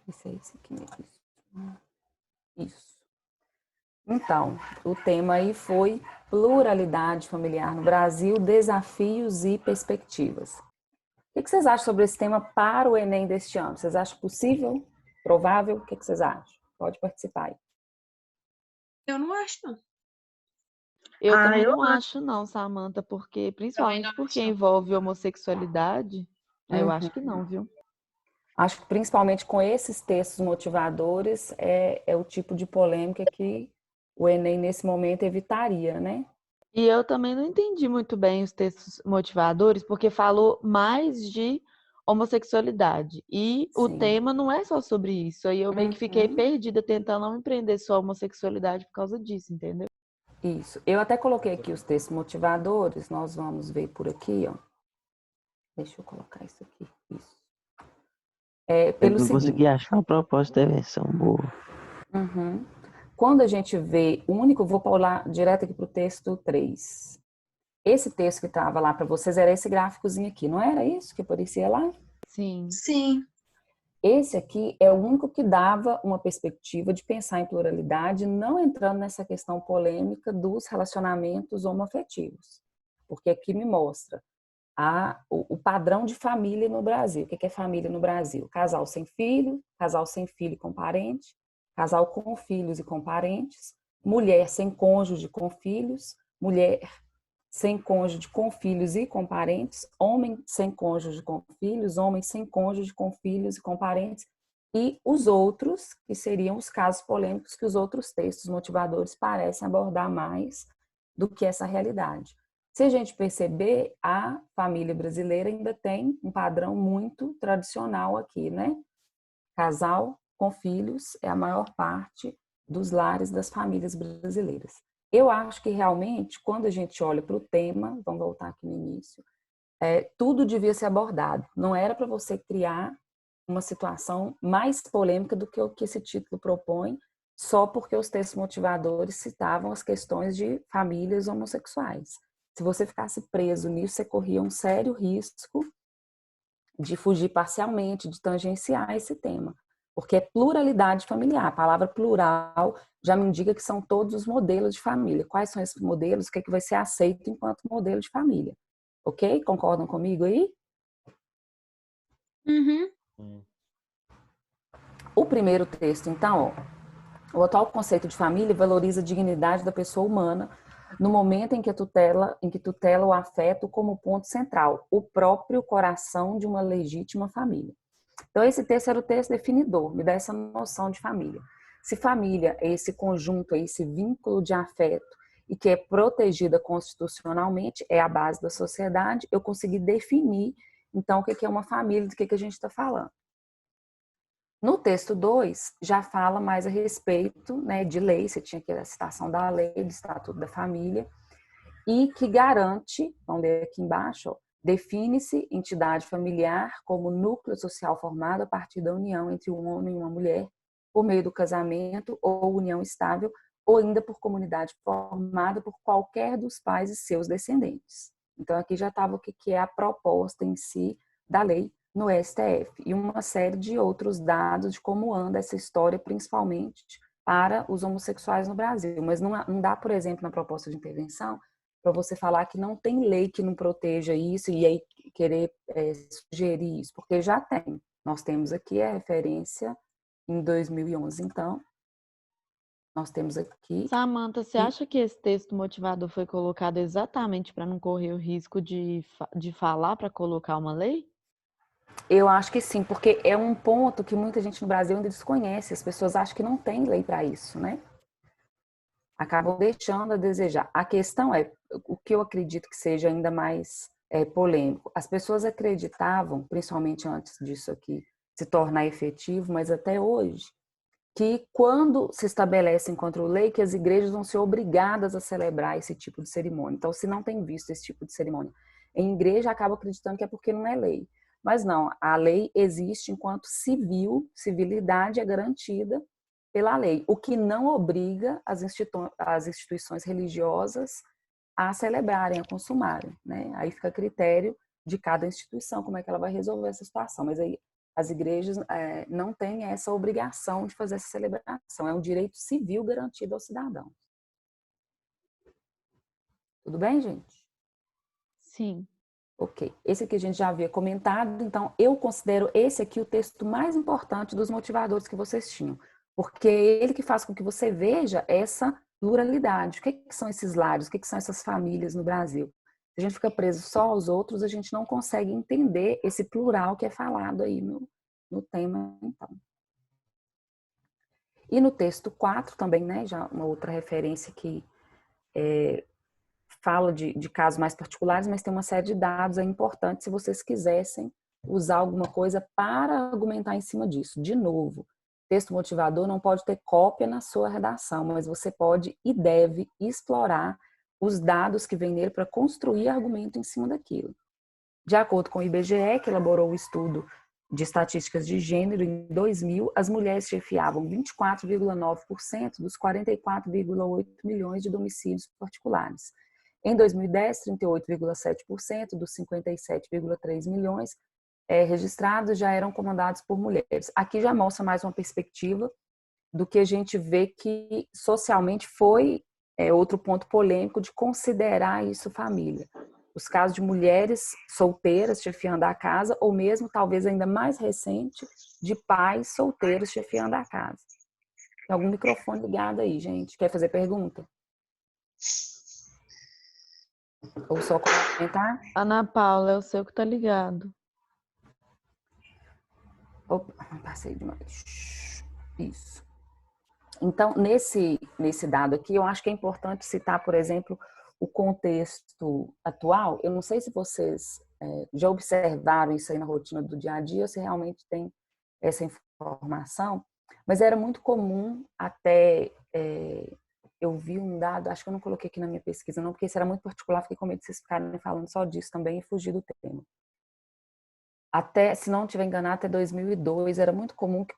Esse é esse aqui mesmo. Isso. Então, o tema aí foi pluralidade familiar no Brasil, desafios e perspectivas. O que vocês acham sobre esse tema para o Enem deste ano? Vocês acham possível? Provável? O que vocês acham? Pode participar aí. Eu não acho, não. Eu também não acho, não, Samantha, porque principalmente porque envolve homossexualidade, aí eu acho que não, viu? Acho que principalmente com esses textos motivadores é o tipo de polêmica que o Enem nesse momento evitaria, né? E eu também não entendi muito bem os textos motivadores, porque falou mais de homossexualidade. E o Sim. tema não é só sobre isso. Aí eu meio que fiquei perdida tentando não empreender só a homossexualidade por causa disso, entendeu? Isso. Eu até coloquei aqui os textos motivadores, nós vamos ver por aqui, ó. Deixa eu colocar isso aqui. Isso. Pelo Eu consegui seguinte. achar uma proposta de versão boa. Quando a gente vê o único, vou pular direto aqui para o texto 3. Esse texto que estava lá para vocês era esse gráficozinho aqui, não era isso que aparecia lá? Sim. Sim. Esse aqui é o único que dava uma perspectiva de pensar em pluralidade, não entrando nessa questão polêmica dos relacionamentos homoafetivos. Porque aqui me mostra o padrão de família no Brasil. O que é família no Brasil? Casal sem filho com parente, casal com filhos e com parentes, mulher sem cônjuge com filhos, mulher sem cônjuge com filhos e com parentes, homem sem cônjuge com filhos, homem sem cônjuge com filhos e com parentes, e os outros, que seriam os casos polêmicos que os outros textos motivadores parecem abordar mais do que essa realidade. Se a gente perceber, a família brasileira ainda tem um padrão muito tradicional aqui, né? Casal com filhos é a maior parte dos lares das famílias brasileiras. Eu acho que realmente, quando a gente olha para o tema, vamos voltar aqui no início, tudo devia ser abordado. Não era para você criar uma situação mais polêmica do que o que esse título propõe, só porque os textos motivadores citavam as questões de famílias homossexuais. Se você ficasse preso nisso, você corria um sério risco de fugir parcialmente, de tangenciar esse tema. Porque é pluralidade familiar. A palavra plural já me indica que são todos os modelos de família. Quais são esses modelos? O que vai ser aceito enquanto modelo de família? Ok? Concordam comigo aí? O primeiro texto, então, ó, o atual conceito de família valoriza a dignidade da pessoa humana no momento em que tutela o afeto como ponto central, o próprio coração de uma legítima família. Então, esse texto era o texto definidor, me dá essa noção de família. Se família é esse conjunto, é esse vínculo de afeto e que é protegida constitucionalmente, é a base da sociedade, eu consegui definir, então, o que é uma família, do que a gente está falando. No texto 2, já fala mais a respeito, né, de lei, você tinha aqui a citação da lei, do Estatuto da Família, e que garante, vamos ler aqui embaixo, ó, define-se entidade familiar como núcleo social formado a partir da união entre um homem e uma mulher, por meio do casamento ou união estável, ou ainda por comunidade formada por qualquer dos pais e seus descendentes. Então, aqui já estava o que é a proposta em si da lei no STF e uma série de outros dados de como anda essa história, principalmente para os homossexuais no Brasil. Mas não dá, por exemplo, na proposta de intervenção, para você falar que não tem lei que não proteja isso e aí querer sugerir isso, porque já tem. Nós temos aqui a referência em 2011, então, nós temos aqui... Samantha, você acha que esse texto motivador foi colocado exatamente para não correr o risco de falar para colocar uma lei? Eu acho que sim, porque é um ponto que muita gente no Brasil ainda desconhece. As pessoas acham que não tem lei para isso, né? Acabam deixando a desejar. A questão é, o que eu acredito que seja ainda mais polêmico. As pessoas acreditavam, principalmente antes disso aqui se tornar efetivo, mas até hoje, que quando se estabelece enquanto lei, que as igrejas vão ser obrigadas a celebrar esse tipo de cerimônia. Então, se não tem visto esse tipo de cerimônia em igreja, acaba acreditando que é porque não é lei. Mas não, a lei existe enquanto civilidade é garantida pela lei, o que não obriga as instituições religiosas a celebrarem, a consumarem, né? Aí fica a critério de cada instituição, como é que ela vai resolver essa situação. Mas aí as igrejas não têm essa obrigação de fazer essa celebração. É um direito civil garantido aos cidadãos. Tudo bem, gente? Sim. Ok. Esse aqui a gente já havia comentado, então eu considero esse aqui o texto mais importante dos motivadores que vocês tinham, porque é ele que faz com que você veja essa pluralidade. O que são esses lares? O que são essas famílias no Brasil? Se a gente fica preso só aos outros, a gente não consegue entender esse plural que é falado aí no tema, então. E no texto 4 também, né, já uma outra referência que fala de casos mais particulares, mas tem uma série de dados aí importantes se vocês quisessem usar alguma coisa para argumentar em cima disso. De novo, texto motivador não pode ter cópia na sua redação, mas você pode e deve explorar os dados que vêm nele para construir argumento em cima daquilo. De acordo com o IBGE, que elaborou o estudo de estatísticas de gênero em 2000, as mulheres chefiavam 24,9% dos 44,8 milhões de domicílios particulares. Em 2010, 38,7% dos 57,3 milhões registrados já eram comandados por mulheres. Aqui já mostra mais uma perspectiva do que a gente vê que socialmente foi outro ponto polêmico de considerar isso família. Os casos de mulheres solteiras chefiando a casa, ou mesmo, talvez ainda mais recente, de pais solteiros chefiando a casa. Tem algum microfone ligado aí, gente? Quer fazer pergunta? Ou só comentar? Ana Paula, é o seu que tá ligado. Opa, passei demais. Isso. Então, nesse dado aqui, eu acho que é importante citar, por exemplo, o contexto atual. Eu não sei se vocês já observaram isso aí na rotina do dia a dia, ou se realmente tem essa informação, mas era muito comum até... eu vi um dado, acho que eu não coloquei aqui na minha pesquisa não, porque isso era muito particular, fiquei com medo de vocês ficarem falando só disso também e fugir do tema. Até, se não estiver enganado, até 2002, era muito comum que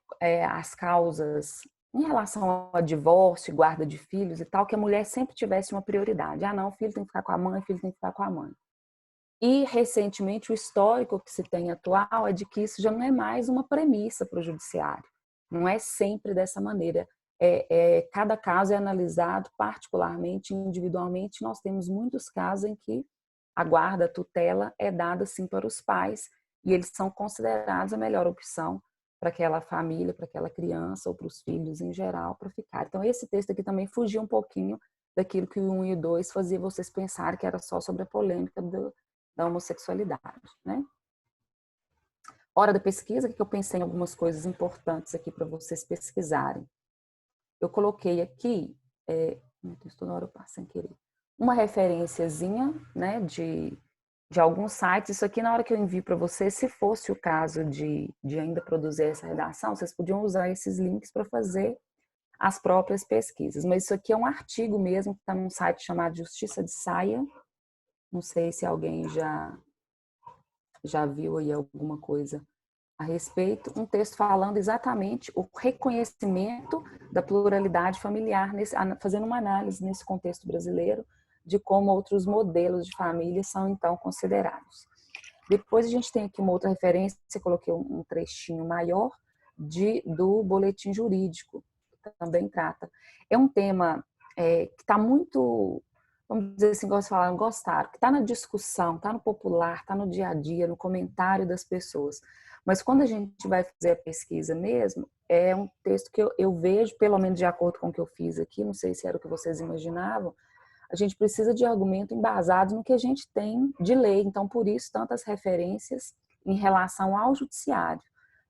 as causas em relação ao divórcio, guarda de filhos e tal, que a mulher sempre tivesse uma prioridade. Ah, não, o filho tem que ficar com a mãe, o filho tem que ficar com a mãe. E, recentemente, o histórico que se tem atual é de que isso já não é mais uma premissa para o judiciário. Não é sempre dessa maneira. Cada caso é analisado particularmente, individualmente. Nós temos muitos casos em que a guarda, a tutela é dada, sim, para os pais e eles são considerados a melhor opção para aquela família, para aquela criança ou para os filhos em geral para ficar. Então, esse texto aqui também fugia um pouquinho daquilo que o 1 e o 2 fazia vocês pensarem que era só sobre a polêmica da homossexualidade, né? Hora da pesquisa, que eu pensei em algumas coisas importantes aqui para vocês pesquisarem. Eu coloquei aqui, toda hora eu passo sem querer, uma referenciazinha, né, de alguns sites. Isso aqui, na hora que eu envio para vocês, se fosse o caso de ainda produzir essa redação, vocês podiam usar esses links para fazer as próprias pesquisas. Mas isso aqui é um artigo mesmo, que está num site chamado Justiça de Saia. Não sei se alguém já viu aí alguma coisa a respeito. Um texto falando exatamente o reconhecimento da pluralidade familiar, fazendo uma análise nesse contexto brasileiro, de como outros modelos de família são, então, considerados. Depois a gente tem aqui uma outra referência, eu coloquei um trechinho maior do boletim jurídico, que também trata. É um tema que está muito, vamos dizer assim, gostaram, que está na discussão, está no popular, está no dia a dia, no comentário das pessoas. Mas quando a gente vai fazer a pesquisa mesmo, é um texto que eu vejo, pelo menos de acordo com o que eu fiz aqui, não sei se era o que vocês imaginavam, a gente precisa de argumento embasado no que a gente tem de lei. Então, por isso, tantas referências em relação ao judiciário,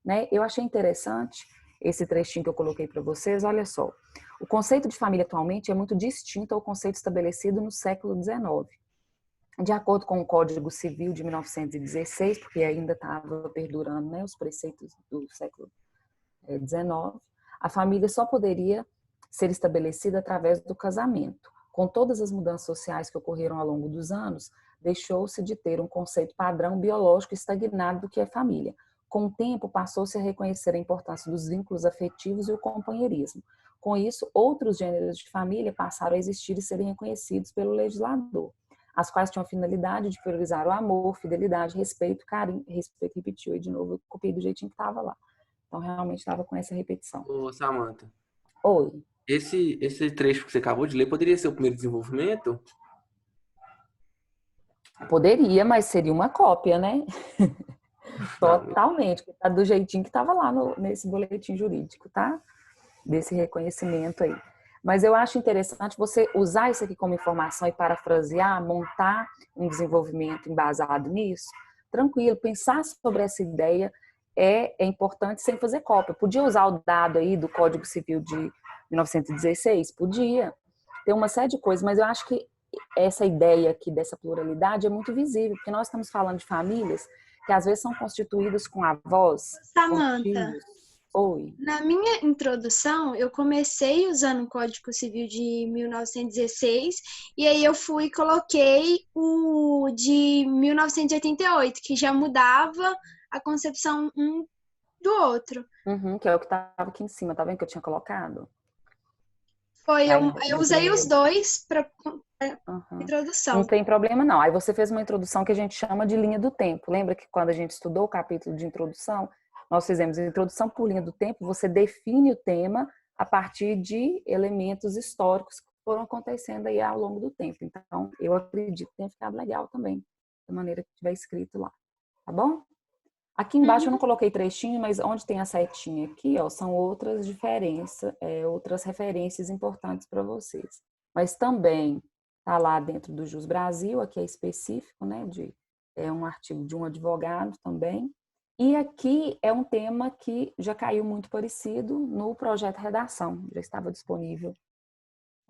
né? Eu achei interessante esse trechinho que eu coloquei para vocês. Olha só, o conceito de família atualmente é muito distinto ao conceito estabelecido no século XIX. De acordo com o Código Civil de 1916, porque ainda estava perdurando, né, os preceitos do século XIX, a família só poderia ser estabelecida através do casamento. Com todas as mudanças sociais que ocorreram ao longo dos anos, deixou-se de ter um conceito padrão biológico estagnado do que é família. Com o tempo, passou-se a reconhecer a importância dos vínculos afetivos e o companheirismo. Com isso, outros gêneros de família passaram a existir e serem reconhecidos pelo legislador. as quais tinham a finalidade de priorizar o amor, fidelidade, respeito, carinho, respeito repetiu, e de novo eu copiei do jeitinho que estava lá. Então, realmente estava com essa repetição. Ô, Samantha, Oi. esse trecho que você acabou de ler poderia ser o primeiro desenvolvimento? Poderia, mas seria uma cópia, né? Não. Totalmente. Tá do jeitinho que estava lá nesse boletim jurídico, tá? Desse reconhecimento aí. Mas eu acho interessante você usar isso aqui como informação e parafrasear, montar um desenvolvimento embasado nisso. Tranquilo, pensar sobre essa ideia é importante sem fazer cópia. Podia usar o dado aí do Código Civil de 1916? Podia. Tem uma série de coisas, mas eu acho que essa ideia aqui dessa pluralidade é muito visível, porque nós estamos falando de famílias que às vezes são constituídas com avós, com Samantha, tios. Oi. na minha introdução, eu comecei usando o Código Civil de 1916 e aí eu fui e coloquei o de 1988, que já mudava a concepção um do outro. Uhum, que é o que estava aqui em cima, tá vendo que eu tinha colocado? Eu usei os dois para Uhum. introdução. Não tem problema não. Aí você fez uma introdução que a gente chama de linha do tempo. Lembra que quando a gente estudou o capítulo de introdução, nós fizemos a introdução por linha do tempo, você define o tema a partir de elementos históricos que foram acontecendo aí ao longo do tempo. Então, eu acredito que tenha ficado legal também, da maneira que tiver escrito lá. Tá bom? Aqui embaixo eu não coloquei trechinho, mas onde tem a setinha aqui, ó, são outras diferenças, outras referências importantes para vocês. Mas também tá lá dentro do Jus Brasil, aqui é específico, né, é um artigo de um advogado também. E aqui é um tema que já caiu muito parecido no projeto Redação, já estava disponível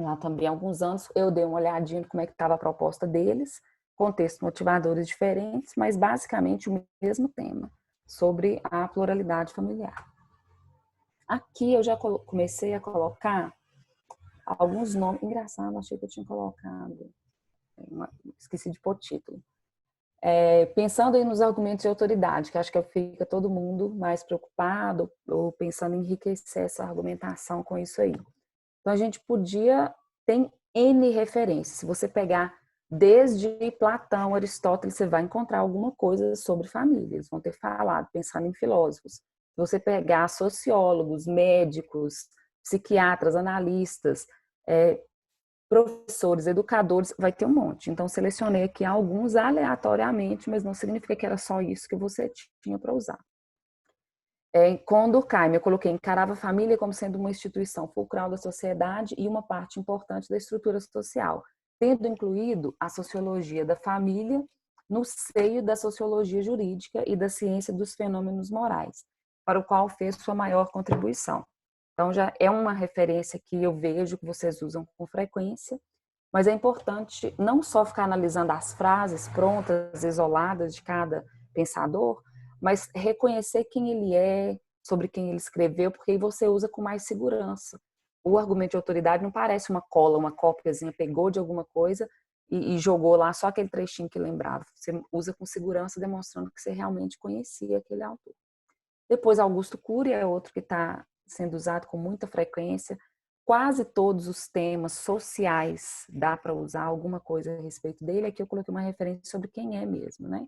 lá também há alguns anos. Eu dei uma olhadinha de como é que estava a proposta deles, contextos motivadores diferentes, mas basicamente o mesmo tema, sobre a pluralidade familiar. Aqui eu já comecei a colocar alguns nomes. Engraçado, achei que eu tinha colocado. Esqueci de pôr título. Pensando aí nos argumentos de autoridade, que acho que fica todo mundo mais preocupado ou pensando em enriquecer essa argumentação com isso aí. Então a gente podia, tem N referências. Se você pegar desde Platão, Aristóteles, você vai encontrar alguma coisa sobre família. Eles vão ter falado, pensando em filósofos. Se você pegar sociólogos, médicos, psiquiatras, analistas, professores, educadores, vai ter um monte. Então, selecionei aqui alguns aleatoriamente, mas não significa que era só isso que você tinha para usar. Com Durkheim, eu coloquei, encarava a família como sendo uma instituição fulcral da sociedade e uma parte importante da estrutura social, tendo incluído a sociologia da família no seio da sociologia jurídica e da ciência dos fenômenos morais, para o qual fez sua maior contribuição. Então, já é uma referência que eu vejo que vocês usam com frequência, mas é importante não só ficar analisando as frases prontas, isoladas de cada pensador, mas reconhecer quem ele é, sobre quem ele escreveu, porque aí você usa com mais segurança. O argumento de autoridade não parece uma cola, uma cópiazinha, pegou de alguma coisa e jogou lá só aquele trechinho que lembrava. Você usa com segurança, demonstrando que você realmente conhecia aquele autor. Depois, Augusto Cury é outro que está sendo usado com muita frequência. Quase todos os temas sociais dá para usar alguma coisa a respeito dele. Aqui eu coloquei uma referência sobre quem é mesmo, né?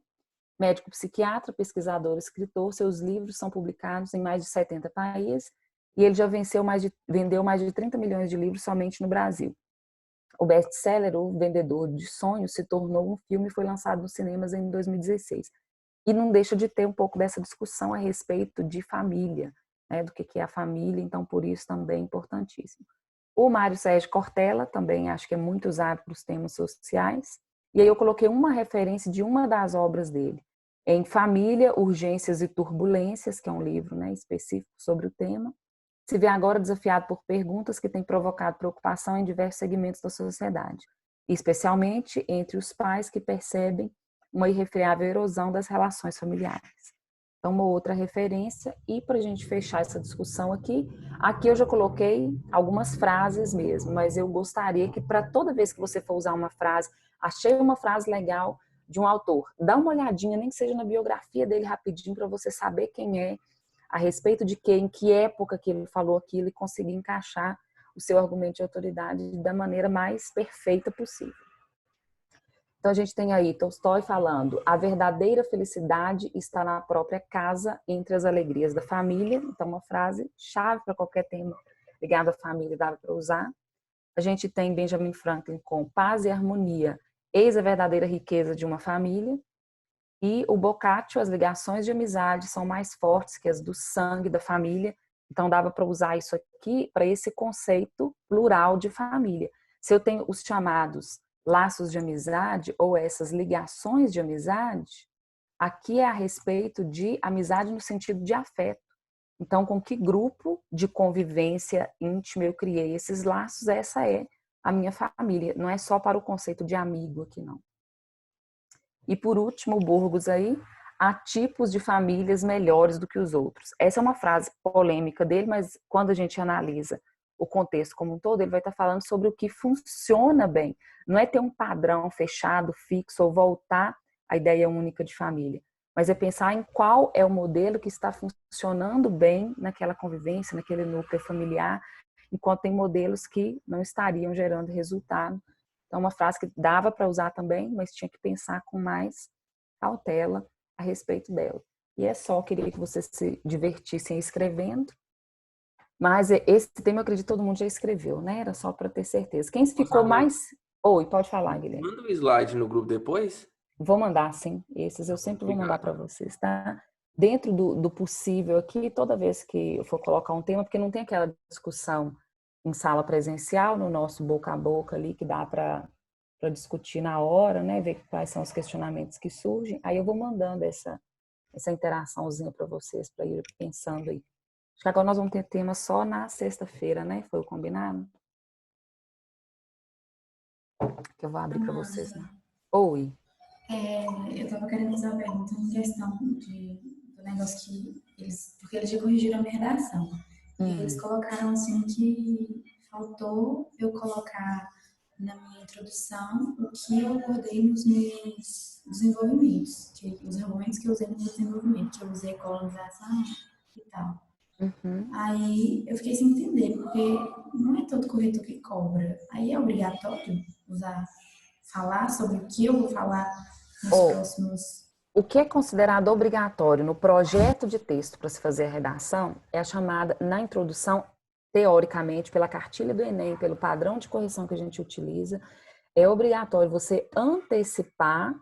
Médico psiquiatra, pesquisador, escritor, seus livros são publicados em mais de 70 países e ele já vendeu mais de 30 milhões de livros somente no Brasil. O best-seller, O Vendedor de Sonhos, se tornou um filme e foi lançado nos cinemas em 2016. E não deixa de ter um pouco dessa discussão a respeito de família, né, do que é a família, então por isso também é importantíssimo. O Mário Sérgio Cortella também acho que é muito usado para os temas sociais. E aí eu coloquei uma referência de uma das obras dele, em Família, Urgências e Turbulências, que é um livro, né, específico sobre o tema. Se vê agora desafiado por perguntas que têm provocado preocupação em diversos segmentos da sociedade, especialmente entre os pais que percebem uma irrefreável erosão das relações familiares. Então, uma outra referência. E para a gente fechar essa discussão aqui eu já coloquei algumas frases mesmo, mas eu gostaria que para toda vez que você for usar uma frase, achei uma frase legal de um autor, dá uma olhadinha, nem que seja na biografia dele rapidinho, para você saber quem é, a respeito de quem, em que época que ele falou aquilo e conseguir encaixar o seu argumento de autoridade da maneira mais perfeita possível. Então, a gente tem aí Tolstói falando: a verdadeira felicidade está na própria casa, entre as alegrias da família. Então, uma frase chave para qualquer tema ligado à família, dava para usar. A gente tem Benjamin Franklin com paz e harmonia, eis a verdadeira riqueza de uma família. E o Boccaccio, as ligações de amizade são mais fortes que as do sangue da família. Então, dava para usar isso aqui para esse conceito plural de família. Se eu tenho os chamados laços de amizade ou essas ligações de amizade, aqui é a respeito de amizade no sentido de afeto. Então, com que grupo de convivência íntima eu criei esses laços? Essa é a minha família. Não é só para o conceito de amigo aqui, não. E por último, o Burgos aí, há tipos de famílias melhores do que os outros. Essa é uma frase polêmica dele, mas quando a gente analisa o contexto como um todo, ele vai estar falando sobre o que funciona bem. Não é ter um padrão fechado, fixo, ou voltar à ideia única de família, mas é pensar em qual é o modelo que está funcionando bem naquela convivência, naquele núcleo familiar, enquanto tem modelos que não estariam gerando resultado. Então, uma frase que dava para usar também, mas tinha que pensar com mais cautela a respeito dela. E é só, queria que vocês se divertissem escrevendo. Mas esse tema eu acredito que todo mundo já escreveu, né? Era só para ter certeza. Quem ficou mais... Oi, pode falar, Guilherme. Manda um slide no grupo depois. Vou mandar, sim. Esses eu sempre vou mandar para vocês, tá? Dentro do possível aqui, toda vez que eu for colocar um tema, porque não tem aquela discussão em sala presencial, no nosso boca a boca ali, que dá para discutir na hora, né? Ver quais são os questionamentos que surgem. Aí eu vou mandando essa interaçãozinha para vocês, para ir pensando aí. Acho que agora nós vamos ter tema só na sexta-feira, né? Foi o combinado? Que eu vou abrir para vocês, né? Oi. Eu estava querendo fazer uma pergunta em questão do negócio que eles... Porque eles já corrigiram a minha redação. E eles colocaram assim que faltou eu colocar na minha introdução o que eu abordei nos meus desenvolvimentos. Os argumentos que eu usei no meu desenvolvimento. Que eu usei colonização e tal. Aí eu fiquei sem entender, porque não é todo corretor que cobra. Aí é obrigatório falar sobre o que eu vou falar nos próximos... O que é considerado obrigatório no projeto de texto para se fazer a redação é a chamada, na introdução, teoricamente, pela cartilha do Enem, pelo padrão de correção que a gente utiliza, é obrigatório você antecipar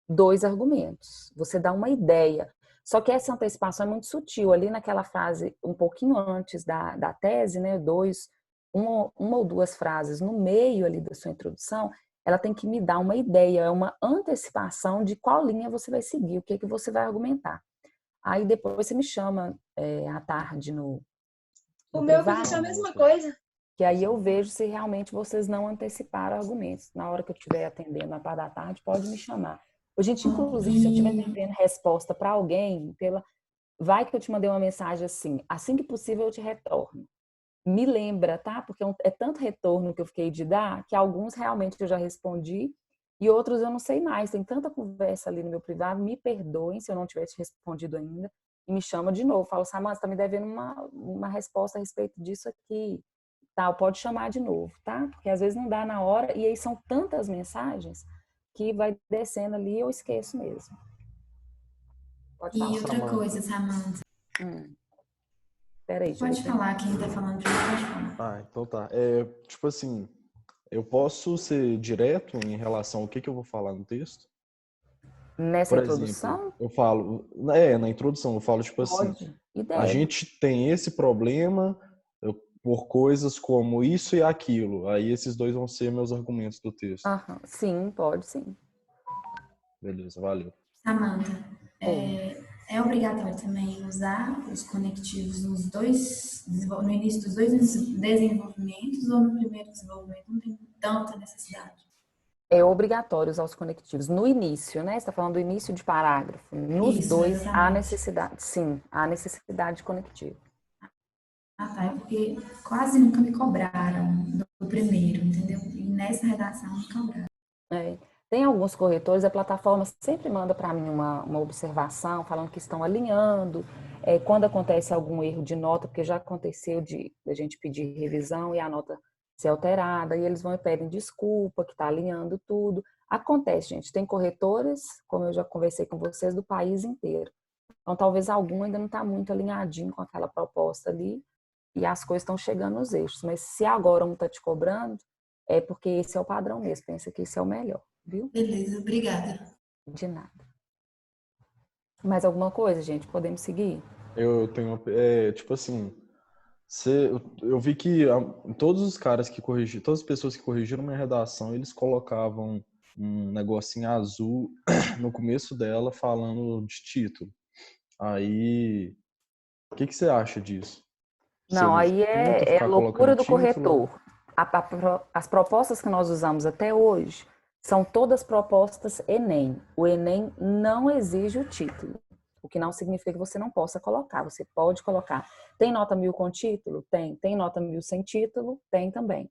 2 argumentos. Você dá uma ideia. Só que essa antecipação é muito sutil. Ali naquela frase, um pouquinho antes da tese, né, uma ou 2 frases no meio ali da sua introdução, ela tem que me dar uma ideia, é uma antecipação de qual linha você vai seguir, o que você vai argumentar. Aí depois você me chama à tarde no O meu aconteceu a mesma coisa. Que aí eu vejo se realmente vocês não anteciparam argumentos. Na hora que eu estiver atendendo na parte da tarde, pode me chamar. Gente, inclusive, se eu estiver devendo resposta para alguém, vai que eu te mandei uma mensagem assim que possível eu te retorno. Me lembra, tá? Porque é tanto retorno que eu fiquei de dar, que alguns realmente eu já respondi e outros eu não sei mais. Tem tanta conversa ali no meu privado, me perdoem se eu não tiver te respondido ainda, e me chama de novo. Fala, Samanta, você tá me devendo uma resposta a respeito disso aqui. Tal, pode chamar de novo, tá? Porque às vezes não dá na hora, e aí são tantas mensagens que vai descendo ali e eu esqueço mesmo. Pode falar. E outra coisa, Samanta. Peraí, pode falar, quem tá falando primeiro pode falar. Então tá. Tipo assim, eu posso ser direto em relação ao que eu vou falar no texto? Nessa Por introdução? Exemplo, eu falo, na introdução eu falo tipo assim, a gente tem esse problema por coisas como isso e aquilo. Aí esses 2 vão ser meus argumentos do texto. Sim, pode sim. Beleza, valeu. Samanta, é obrigatório também usar os conectivos no início dos 2 desenvolvimentos ou no primeiro desenvolvimento? Não tem tanta necessidade. É obrigatório usar os conectivos. No início, né? Você está falando do início de parágrafo. Nos 2, há necessidade. Sim, há necessidade de conectivo. Tá. É porque quase nunca me cobraram do primeiro, entendeu? E nessa redação me cobraram. Tem alguns corretores, a plataforma sempre manda para mim uma observação, falando que estão alinhando. Quando acontece algum erro de nota, porque já aconteceu de a gente pedir revisão e a nota ser alterada, e eles vão e pedem desculpa, que está alinhando tudo. Acontece, gente, tem corretores, como eu já conversei com vocês, do país inteiro. Então, talvez algum ainda não está muito alinhadinho com aquela proposta ali e as coisas estão chegando nos eixos. Mas se agora um está te cobrando, é porque esse é o padrão mesmo. Pensa que esse é o melhor, viu? Beleza, obrigada. De nada. Mais alguma coisa, gente? Podemos seguir? Eu tenho uma... tipo assim, eu vi que todos os caras que corrigiram, todas as pessoas que corrigiram minha redação, eles colocavam um negocinho azul no começo dela falando de título. Aí, o que você acha disso? Não, aí é a loucura do corretor. As propostas que nós usamos até hoje são todas propostas Enem. O Enem não exige o título, o que não significa que você não possa colocar. Você pode colocar. Tem nota 1000 com título? Tem. Tem nota 1000 sem título? Tem também.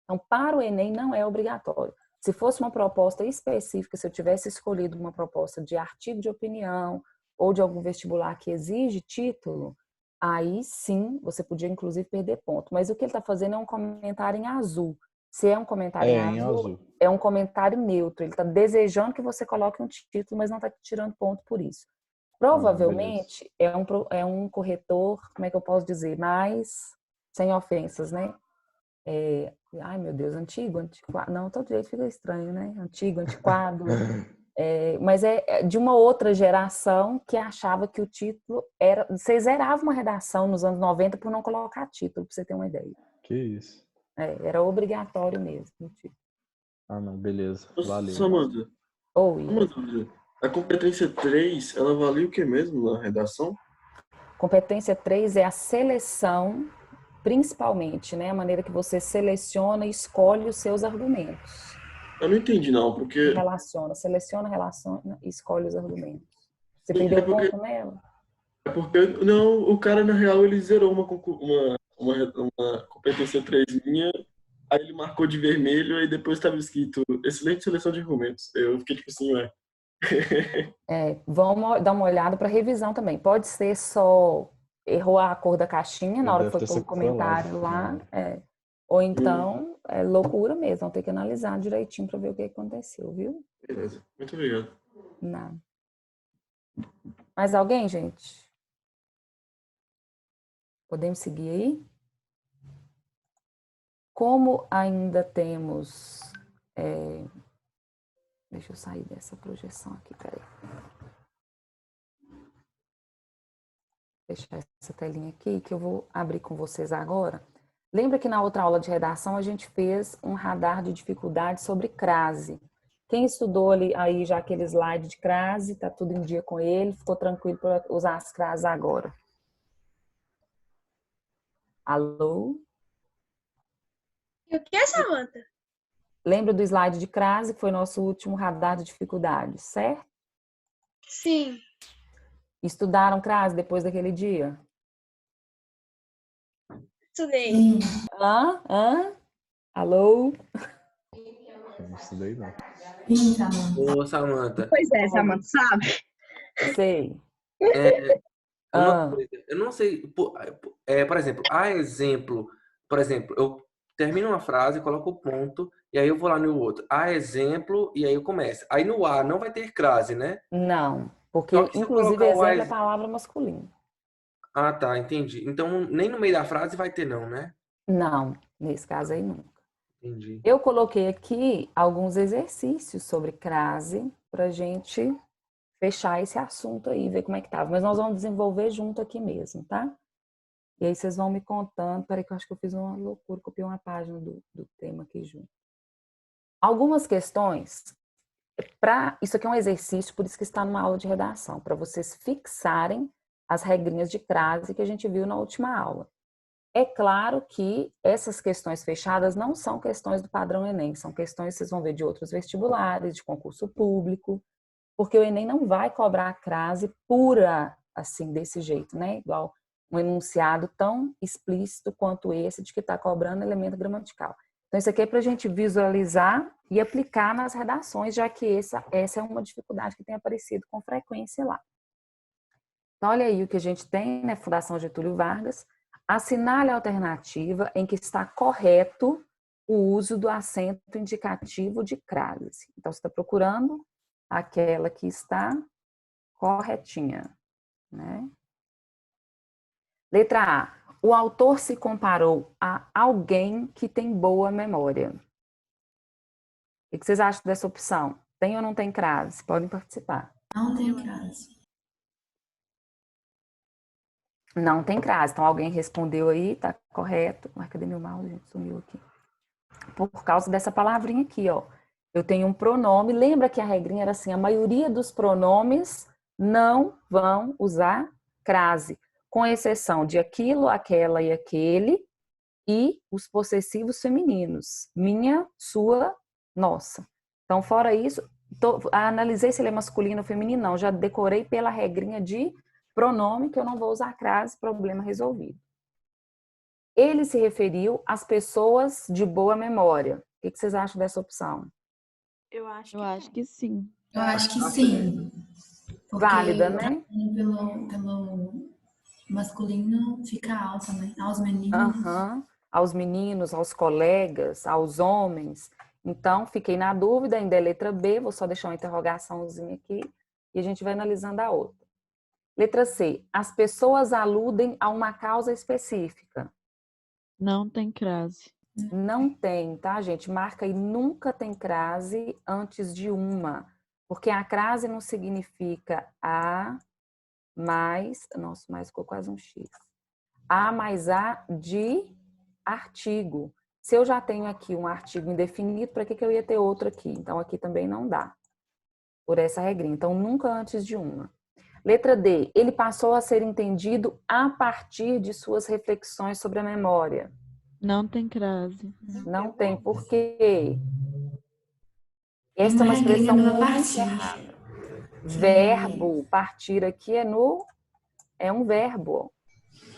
Então, para o Enem não é obrigatório. Se fosse uma proposta específica, se eu tivesse escolhido uma proposta de artigo de opinião ou de algum vestibular que exige título, aí sim, você podia inclusive perder ponto. Mas o que ele está fazendo é um comentário em azul. Se é um comentário em azul, é um comentário neutro. Ele está desejando que você coloque um título, mas não está tirando ponto por isso. Provavelmente é um corretor, como é que eu posso dizer, mais sem ofensas, né? Ai, meu Deus, antigo, não, todo jeito fica estranho, né? Antigo, antiquado. Mas é de uma outra geração que achava que o título era... Você zerava uma redação nos anos 90 por não colocar título, para você ter uma ideia. Que isso? Era obrigatório mesmo o título. Ah, não, beleza. Valeu. Samanta, uma dúvida. A competência 3, ela avalia o que mesmo na redação? Competência 3 é a seleção, principalmente, né? A maneira que você seleciona e escolhe os seus argumentos. Eu não entendi, não, porque... Seleciona, relaciona e escolhe os argumentos. Você perdeu ponto nela? É porque, não, o cara, na real, ele zerou uma competência 3 minha, aí ele marcou de vermelho, aí depois estava escrito excelente seleção de argumentos. Eu fiquei tipo assim, ué. Vamos dar uma olhada para revisão também. Pode ser só errou a cor da caixinha na hora que foi pôr o comentário lá. Ou então é loucura mesmo. Vamos ter que analisar direitinho para ver o que aconteceu, viu? Beleza. Muito obrigado. Não. Mais alguém, gente? Podemos seguir aí? Como ainda temos... Deixa eu sair dessa projeção aqui, peraí. Deixar essa telinha aqui, que eu vou abrir com vocês agora. Lembra que na outra aula de redação a gente fez um radar de dificuldade sobre crase. Quem estudou aí já aquele slide de crase, tá tudo em dia com ele, ficou tranquilo para usar as crases agora. Alô? E o que é, Samanta? Lembra do slide de crase, que foi nosso último radar de dificuldades, certo? Sim. Estudaram crase depois daquele dia? Estudei. Alô? Não estudei, não. Ô, Samanta. Pois é, Samanta, sabe? Sei. Uma coisa, eu não sei, por exemplo, por exemplo, eu termino uma frase, coloco o ponto, e aí eu vou lá no outro. A exemplo, e aí eu começo. Aí no A não vai ter crase, né? Não, porque inclusive exemplo é palavra masculina. Ah, tá, entendi. Então nem no meio da frase vai ter não, né? Não, nesse caso aí nunca. Entendi. Eu coloquei aqui alguns exercícios sobre crase pra gente fechar esse assunto aí, ver como é que tava. Mas nós vamos desenvolver junto aqui mesmo, tá? E aí vocês vão me contando. Peraí que eu acho que eu fiz uma loucura, copiei uma página do tema aqui junto. Algumas questões, isso aqui é um exercício, por isso que está numa aula de redação, para vocês fixarem as regrinhas de crase que a gente viu na última aula. É claro que essas questões fechadas não são questões do padrão Enem, são questões que vocês vão ver de outros vestibulares, de concurso público, porque o Enem não vai cobrar a crase pura, assim, desse jeito, né? Igual um enunciado tão explícito quanto esse de que está cobrando elemento gramatical. Então, isso aqui é para a gente visualizar e aplicar nas redações, já que essa é uma dificuldade que tem aparecido com frequência lá. Então, olha aí o que a gente tem, né? Fundação Getúlio Vargas. Assinale a alternativa em que está correto o uso do acento indicativo de crase. Então, você está procurando aquela que está corretinha, né? Letra A. O autor se comparou a alguém que tem boa memória. O que vocês acham dessa opção? Tem ou não tem crase? Podem participar. Não tem crase. Não tem crase. Então, alguém respondeu aí, tá correto. Mas cadê meu mouse, gente? Sumiu aqui. Por causa dessa palavrinha aqui, ó. Eu tenho um pronome. Lembra que a regrinha era assim, a maioria dos pronomes não vão usar crase, com exceção de aquilo, aquela e aquele, e os possessivos femininos. Minha, sua, nossa. Então, fora isso, analisei se ele é masculino ou feminino, não. Já decorei pela regrinha de pronome, que eu não vou usar crase, problema resolvido. Ele se referiu às pessoas de boa memória. O que vocês acham dessa opção? Eu acho que sim. Eu acho que sim. Porque Válida, né? Pelo masculino fica alta, né? Aos meninos. Aos meninos, aos colegas, aos homens. Então, fiquei na dúvida, ainda é letra B, vou só deixar uma interrogaçãozinha aqui e a gente vai analisando a outra. Letra C. As pessoas aludem a uma causa específica. Não tem crase. Não tem, tá, gente? Marca aí, nunca tem crase antes de uma. Porque a crase não significa A mais... Nossa, mais ficou quase um X. A mais A de artigo. Se eu já tenho aqui um artigo indefinido, para que eu ia ter outro aqui? Então, aqui também não dá. Por essa regrinha. Então, nunca antes de uma. Letra D. Ele passou a ser entendido a partir de suas reflexões sobre a memória. Não tem crase. Não tem. Por quê? Essa é uma expressão muito errada. Verbo. Partir aqui é um verbo.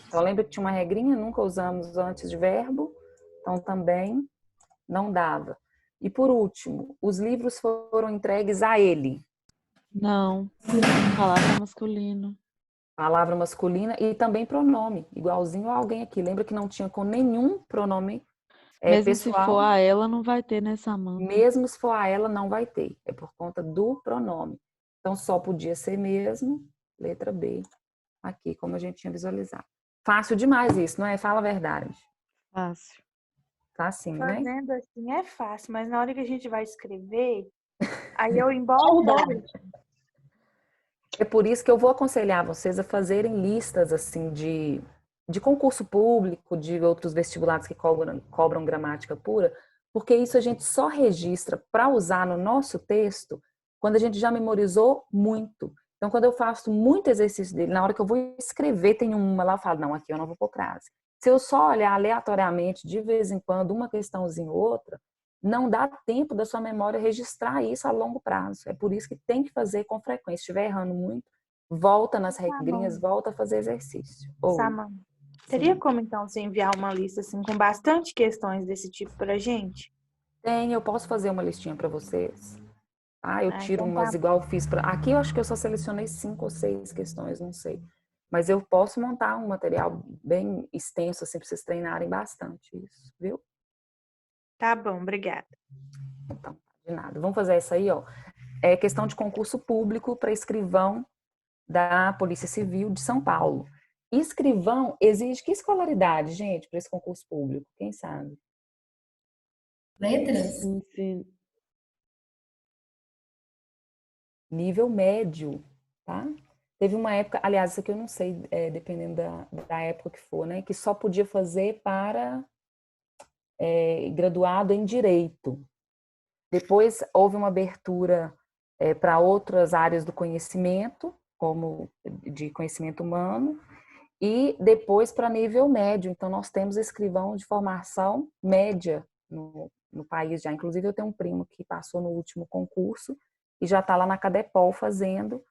Então, lembra que tinha uma regrinha? Nunca usamos antes de verbo. Então, também não dava. E, por último, os livros foram entregues a ele. Não. Palavra masculina. Palavra masculina e também pronome, igualzinho a alguém aqui. Lembra que não tinha com nenhum pronome Mesmo pessoal. se for a ela, não vai ter nessa mão. Mesmo se for a ela, não vai ter. É por conta do pronome. Então, só podia ser mesmo, letra B, aqui, como a gente tinha visualizado. Fácil demais isso, não é? Fala a verdade. Fácil. Facinho, né? Fazendo assim é fácil, mas na hora que a gente vai escrever, aí eu embolo. É por isso que eu vou aconselhar vocês a fazerem listas assim de concurso público, de outros vestibulados que cobram gramática pura, porque isso a gente só registra para usar no nosso texto quando a gente já memorizou muito. Então, quando eu faço muito exercício dele, na hora que eu vou escrever, tem uma lá, eu falo, não, aqui eu não vou pôr crase. Se eu só olhar aleatoriamente, de vez em quando, uma questãozinha ou outra, não dá tempo da sua memória registrar isso a longo prazo. É por isso que tem que fazer com frequência. Se estiver errando muito, volta nas regrinhas, volta a fazer exercício. Samanta, teria como então você enviar uma lista assim com bastante questões desse tipo pra gente? Tem, eu posso fazer uma listinha para vocês. Ah, eu tiro então umas igual eu fiz para. Aqui eu acho que eu só selecionei 5 ou 6 questões, não sei. Mas eu posso montar um material bem extenso assim para vocês treinarem bastante isso, viu? Tá bom, obrigada. Então, de nada. Vamos fazer essa aí, ó. É questão de concurso público para escrivão da Polícia Civil de São Paulo. Escrivão exige que escolaridade, gente, para esse concurso público? Quem sabe? Letras? Sim. Nível médio, tá? Teve uma época, aliás, isso aqui eu não sei, dependendo da época que for, né? Que só podia fazer para graduado em Direito. Depois houve uma abertura para outras áreas do conhecimento, como de conhecimento humano, e depois para nível médio. Então, nós temos escrivão de formação média no país já. Inclusive, eu tenho um primo que passou no último concurso e já está lá na Cadepol fazendo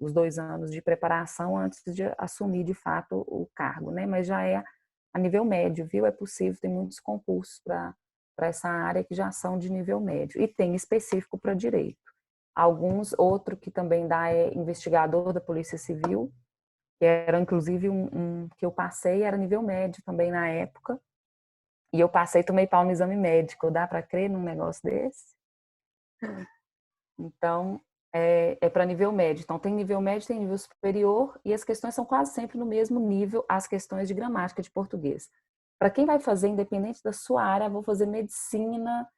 os 2 anos de preparação antes de assumir, de fato, o cargo, né? Mas já é a nível médio, viu? É possível, tem muitos concursos para essa área que já são de nível médio. E tem específico para direito. Outro que também dá é investigador da Polícia Civil, que era inclusive um que eu passei, era nível médio também na época. E eu passei e tomei pau no exame médico. Dá para crer num negócio desse? Então, é para nível médio. Então, tem nível médio, tem nível superior, e as questões são quase sempre no mesmo nível, as questões de gramática de português. Para quem vai fazer, independente da sua área, vou fazer medicina,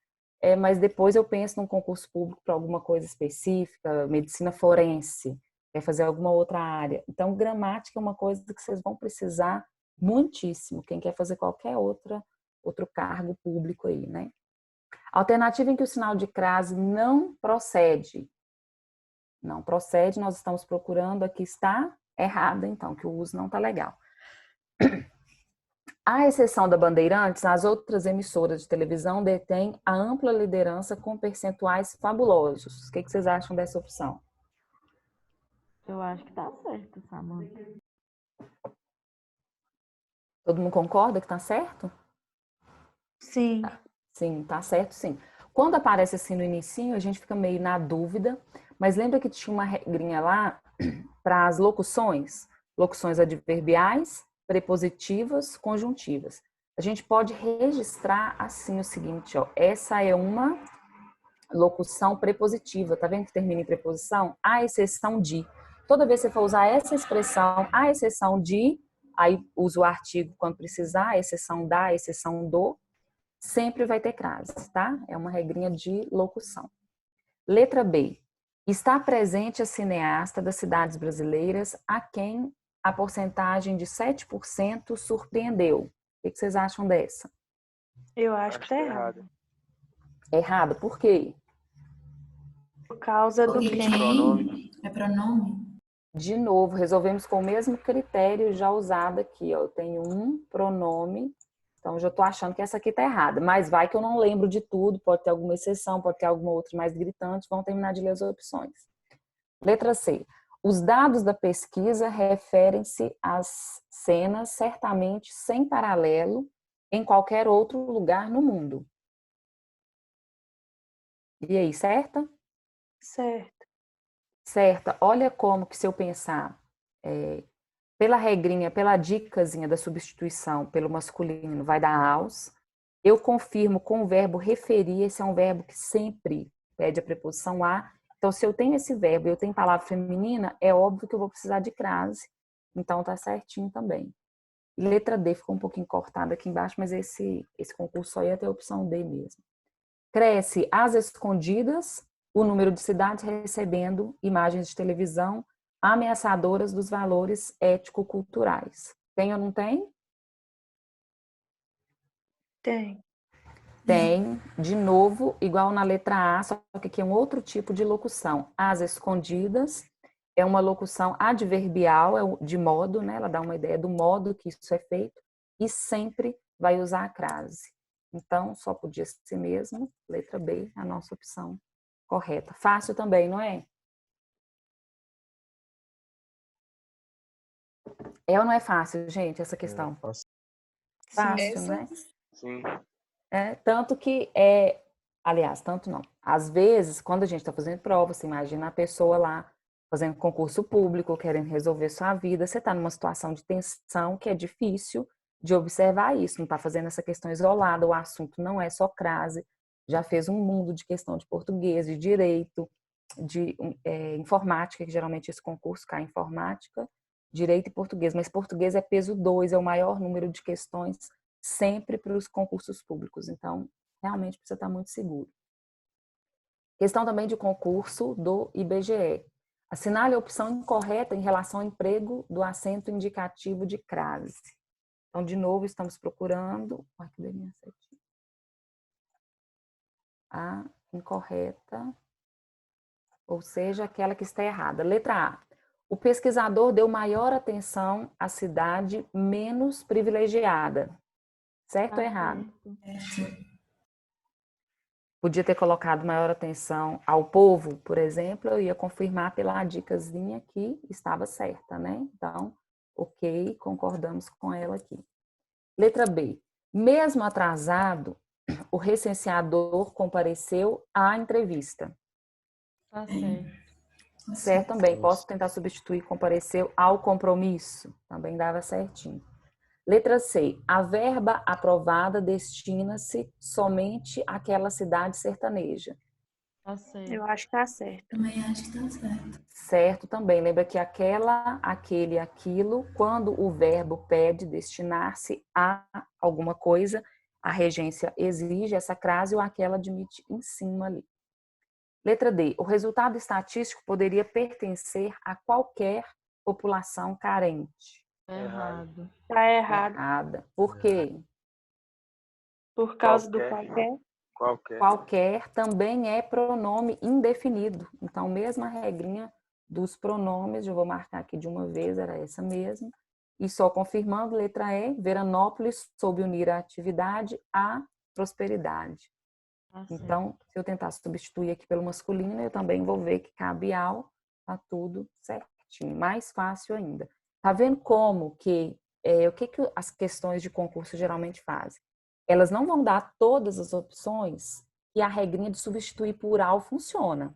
mas depois eu penso num concurso público para alguma coisa específica, medicina forense, quer fazer alguma outra área. Então, gramática é uma coisa que vocês vão precisar muitíssimo, quem quer fazer qualquer outro cargo público aí, né? Alternativa em que o sinal de crase não procede. Não procede, nós estamos procurando, aqui está errada, então, que o uso não está legal. À exceção da Bandeirantes, as outras emissoras de televisão detêm a ampla liderança com percentuais fabulosos. O que vocês acham dessa opção? Eu acho que tá certo, Samanta. Todo mundo concorda que tá certo? Sim. Sim, tá certo, sim. Quando aparece assim no inicinho, a gente fica meio na dúvida, mas lembra que tinha uma regrinha lá para as locuções? Locuções adverbiais, prepositivas, conjuntivas. A gente pode registrar assim o seguinte, ó, essa é uma locução prepositiva, tá vendo que termina em preposição? À exceção de. Toda vez que você for usar essa expressão, à exceção de, aí usa o artigo quando precisar, à exceção da, à exceção do, sempre vai ter crase, tá? É uma regrinha de locução. Letra B. Está presente a cineasta das cidades brasileiras a quem a porcentagem de 7% surpreendeu. O que vocês acham dessa? Eu acho que tá errado. Errado, por quê? Por causa do quem? É pronome? De novo, resolvemos com o mesmo critério já usado aqui, ó. Eu tenho um pronome, então já estou achando que essa aqui está errada. Mas vai que eu não lembro de tudo, pode ter alguma exceção, pode ter alguma outra mais gritante, vamos terminar de ler as opções. Letra C. Os dados da pesquisa referem-se às cenas certamente sem paralelo em qualquer outro lugar no mundo. E aí, certa? Certo. Certa. Olha como que se eu pensar pela regrinha, pela dicasinha da substituição pelo masculino vai dar aos, eu confirmo com o verbo referir, esse é um verbo que sempre pede a preposição a. Então, se eu tenho esse verbo e eu tenho palavra feminina, é óbvio que eu vou precisar de crase. Então, tá certinho também. Letra D ficou um pouquinho cortada aqui embaixo, mas esse concurso só ia ter a opção D mesmo. Cresce às escondidas o número de cidades recebendo imagens de televisão ameaçadoras dos valores ético-culturais. Tem ou não tem? Tem. Tem, de novo, igual na letra A, só que aqui é um outro tipo de locução. Às escondidas é uma locução adverbial, é de modo, né? Ela dá uma ideia do modo que isso é feito e sempre vai usar a crase. Então, só podia ser mesmo, letra B, a nossa opção correta. Fácil também, não é? É ou não é fácil, gente, essa questão? Fácil, né? Sim. Tanto que aliás, tanto não. Às vezes, quando a gente está fazendo prova, você imagina a pessoa lá fazendo concurso público, querendo resolver sua vida, você está numa situação de tensão que é difícil de observar isso, não está fazendo essa questão isolada, o assunto não é só crase, já fez um mundo de questão de português, de direito, de informática, que geralmente esse concurso cai em informática, direito e português, mas português é peso 2, é o maior número de questões sempre para os concursos públicos, então realmente precisa estar muito seguro. Questão também de concurso do IBGE. Assinale a opção incorreta em relação ao emprego do acento indicativo de crase. Então, de novo, estamos procurando a incorreta, ou seja, aquela que está errada. Letra A. O pesquisador deu maior atenção à cidade menos privilegiada. Certo ou errado? Podia ter colocado maior atenção ao povo, por exemplo, eu ia confirmar pela dicasinha que estava certa, né? Então, ok, concordamos com ela aqui. Letra B. Mesmo atrasado, o recenseador compareceu à entrevista. Tá certo. Certo também. Posso tentar substituir compareceu ao compromisso. Também dava certinho. Letra C. A verba aprovada destina-se somente àquela cidade sertaneja. Tá certo. Eu acho que tá certo. Também acho que tá certo. Certo também. Lembra que aquela, aquele, aquilo, quando o verbo pede destinar-se a alguma coisa, a regência exige essa crase ou aquela admite em cima ali. Letra D. O resultado estatístico poderia pertencer a qualquer população carente. Errado. Tá errado. Errada. Por quê? Por causa do Qualquer. qualquer. Qualquer também é pronome indefinido. Então, mesma regrinha dos pronomes, eu vou marcar aqui de uma vez, era essa mesma. E só confirmando, letra E, Veranópolis soube unir a atividade à prosperidade. Então, se eu tentar substituir aqui pelo masculino, eu também vou ver que cabe ao, tá tudo certinho. Mais fácil ainda. Tá vendo como que, o que as questões de concurso geralmente fazem? Elas não vão dar todas as opções e a regrinha de substituir por ao funciona.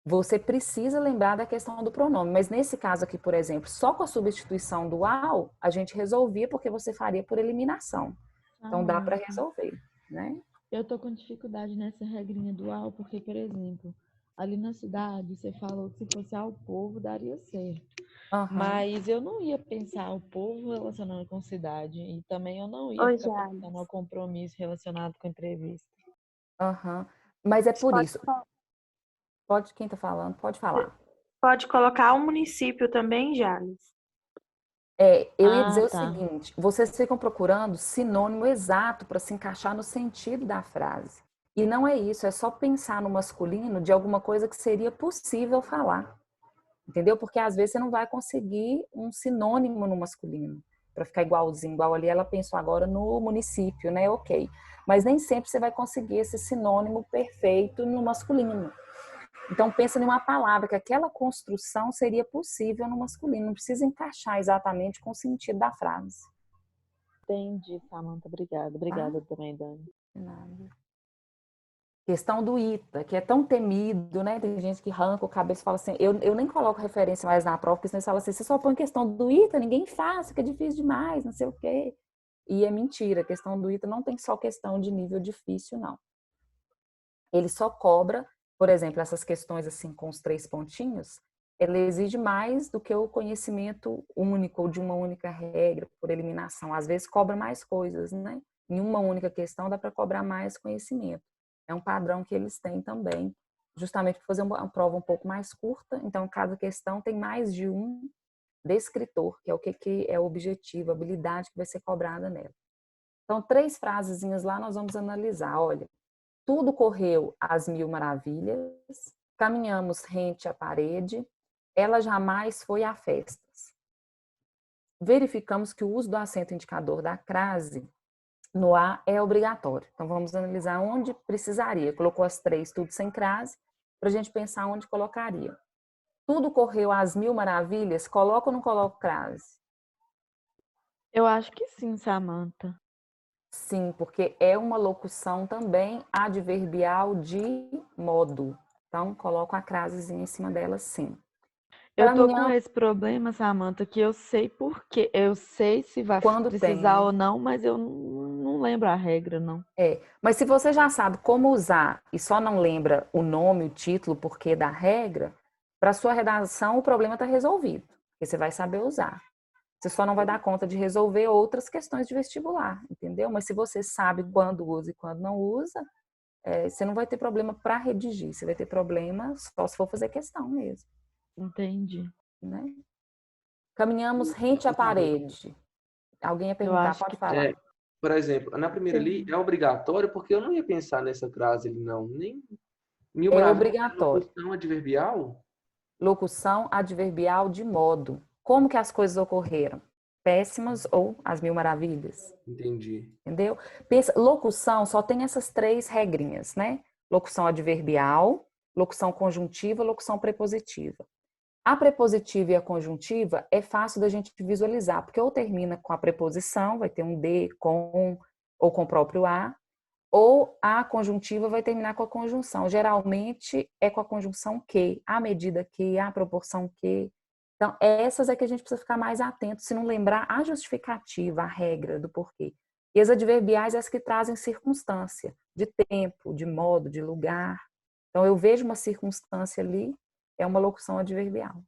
Você precisa lembrar da questão do pronome, mas nesse caso aqui, por exemplo, só com a substituição do ao, a gente resolvia porque você faria por eliminação. Então dá para resolver, né? Eu tô com dificuldade nessa regrinha do ao, porque, por exemplo, ali na cidade, você falou que se fosse ao povo, daria certo. Mas eu não ia pensar o povo relacionado com cidade. E também eu não ia ficar pensando no compromisso relacionado com entrevista. Mas é por isso. Pode, quem tá falando, pode falar. Pode colocar o município também, Jales. Eu ia dizer o seguinte, vocês ficam procurando sinônimo exato para se encaixar no sentido da frase. E não é isso, é só pensar no masculino de alguma coisa que seria possível falar. Entendeu? Porque às vezes você não vai conseguir um sinônimo no masculino para ficar igualzinho, igual ali ela pensou agora no município, né? Ok. Mas nem sempre você vai conseguir esse sinônimo perfeito no masculino. Então pensa em uma palavra que aquela construção seria possível no masculino, não precisa encaixar exatamente com o sentido da frase. Entendi, Samanta, obrigada. Obrigada também, Dani. De nada. Questão do ITA, que é tão temido, né? Tem gente que arranca o cabelo e fala assim, eu nem coloco referência mais na prova, porque senão eles falam assim, você só põe questão do ITA, ninguém faz, que é difícil demais, não sei o quê. E é mentira, a questão do ITA não tem só questão de nível difícil, não. Ele só cobra, por exemplo, essas questões assim com os 3 pontinhos, ele exige mais do que o conhecimento único ou de uma única regra, por eliminação. Às vezes cobra mais coisas, né? Em uma única questão dá para cobrar mais conhecimento. É um padrão que eles têm também, justamente para fazer uma prova um pouco mais curta. Então, cada questão tem mais de um descritor, que é o que é o objetivo, a habilidade que vai ser cobrada nela. Então, 3 frasezinhas lá nós vamos analisar. Olha, tudo correu às mil maravilhas, caminhamos rente à parede, ela jamais foi a festas. Verificamos que o uso do acento indicador da crase no A é obrigatório. Então, vamos analisar onde precisaria. Colocou as 3, tudo sem crase, para a gente pensar onde colocaria. Tudo correu às mil maravilhas, coloca ou não coloca crase? Eu acho que sim, Samanta. Sim, porque é uma locução também adverbial de modo. Então, coloco a crasezinha em cima dela, sim. Eu tô com esse problema, Samanta, que eu sei por quê. Eu sei se vai precisar ou não, mas eu não lembro a regra, não. Mas se você já sabe como usar e só não lembra o nome, o título, porquê da regra, para sua redação o problema está resolvido, porque você vai saber usar. Você só não vai dar conta de resolver outras questões de vestibular, entendeu? Mas se você sabe quando usa e quando não usa, você não vai ter problema para redigir, você vai ter problema só se for fazer questão mesmo. Entendi. Né? Caminhamos rente à parede. Alguém ia perguntar, pode falar. Por exemplo, na primeira ali é obrigatório, porque eu não ia pensar nessa frase ali, não. Nem é obrigatório. Locução adverbial? Locução adverbial de modo. Como que as coisas ocorreram? Péssimas ou as mil maravilhas? Entendi. Entendeu? Pensa, locução só tem essas 3 regrinhas, né? Locução adverbial, locução conjuntiva, locução prepositiva. A prepositiva e a conjuntiva é fácil da gente visualizar, porque ou termina com a preposição, vai ter um de, com, ou com o próprio a, ou a conjuntiva vai terminar com a conjunção. Geralmente é com a conjunção que, à medida que, à proporção que. Então, essas é que a gente precisa ficar mais atento, se não lembrar a justificativa, a regra do porquê. E as adverbiais, as que trazem circunstância, de tempo, de modo, de lugar. Então, eu vejo uma circunstância ali, é uma locução adverbial.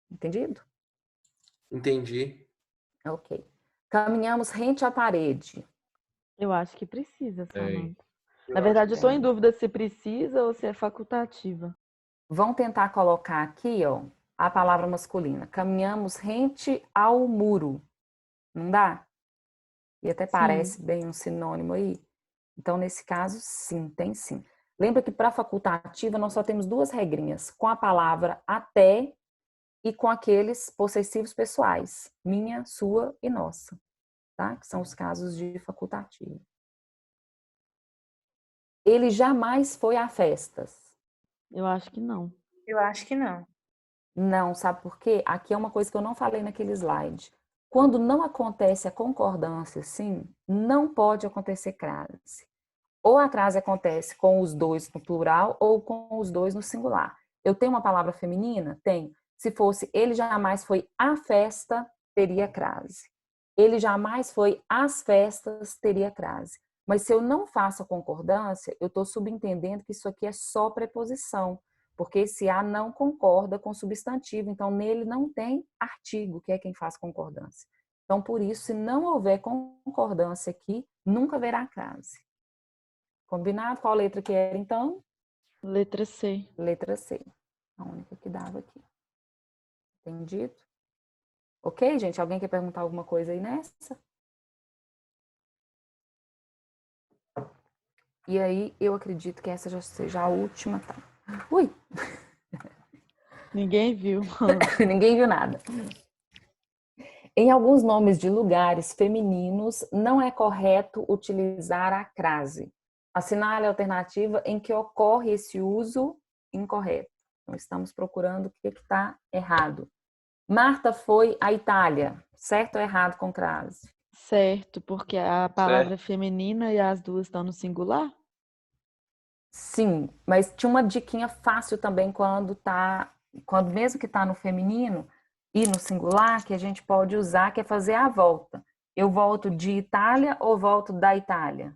Entendido? Entendi. Ok. Caminhamos rente à parede. Eu acho que precisa, Tem. Samantha. Na verdade, eu estou em dúvida se precisa ou se é facultativa. Vão tentar colocar aqui, ó, a palavra masculina. Caminhamos rente ao muro. Não dá? E até parece bem um sinônimo aí. Então, nesse caso, sim, tem sim. Lembra que para facultativa nós só temos duas regrinhas, com a palavra até e com aqueles possessivos pessoais, minha, sua e nossa, tá? Que são os casos de facultativa. Ele jamais foi a festas. Eu acho que não. Eu acho que não. Não, sabe por quê? Aqui é uma coisa que eu não falei naquele slide. Quando não acontece a concordância, sim, não pode acontecer crase. Ou a crase acontece com os dois no plural ou com os dois no singular. Eu tenho uma palavra feminina? Tenho. Se fosse ele jamais foi à festa, teria crase. Ele jamais foi às festas, teria crase. Mas se eu não faço a concordância, eu estou subentendendo que isso aqui é só preposição, porque esse a não concorda com o substantivo, então nele não tem artigo, que é quem faz concordância. Então, por isso, se não houver concordância aqui, nunca haverá crase. Combinado? Qual letra que era, então? Letra C. Letra C. A única que dava aqui. Entendido? Ok, gente? Alguém quer perguntar alguma coisa aí nessa? E aí, eu acredito que essa já seja a última. Tá? Ui! Ninguém viu. Ninguém viu nada. Em alguns nomes de lugares femininos, não é correto utilizar a crase. Assinale a alternativa em que ocorre esse uso incorreto. Então, estamos procurando o que está errado. Marta foi à Itália. Certo ou errado com crase? Certo, porque a palavra é feminina e as duas estão no singular? Sim, mas tinha uma diquinha fácil também quando mesmo que está no feminino e no singular, que a gente pode usar, que é fazer a volta. Eu volto de Itália ou volto da Itália?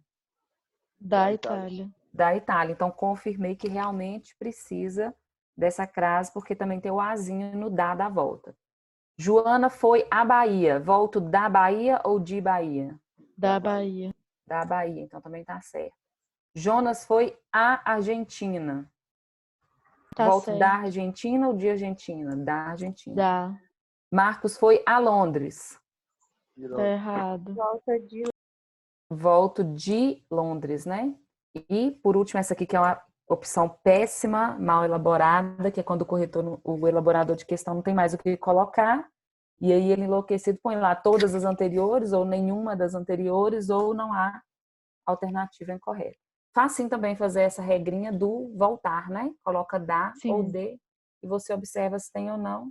Da Itália. Da Itália. Então, confirmei que realmente precisa dessa crase, porque também tem o azinho no da volta. Joana foi à Bahia. Volto da Bahia ou de Bahia? Da Bahia. Da Bahia, então também tá certo. Jonas foi à Argentina. Tá Volto certo. da Argentina ou de Argentina? Da Argentina. Da. Marcos foi a Londres. Tá errado. Volto de Londres, né? E, por último, essa aqui que é uma opção péssima, mal elaborada, que é quando o elaborador de questão não tem mais o que colocar, e aí ele enlouquecido põe lá todas as anteriores, ou nenhuma das anteriores, ou não há alternativa incorreta. Facinho também fazer essa regrinha do voltar, né? Coloca da Sim. ou de, e você observa se tem ou não.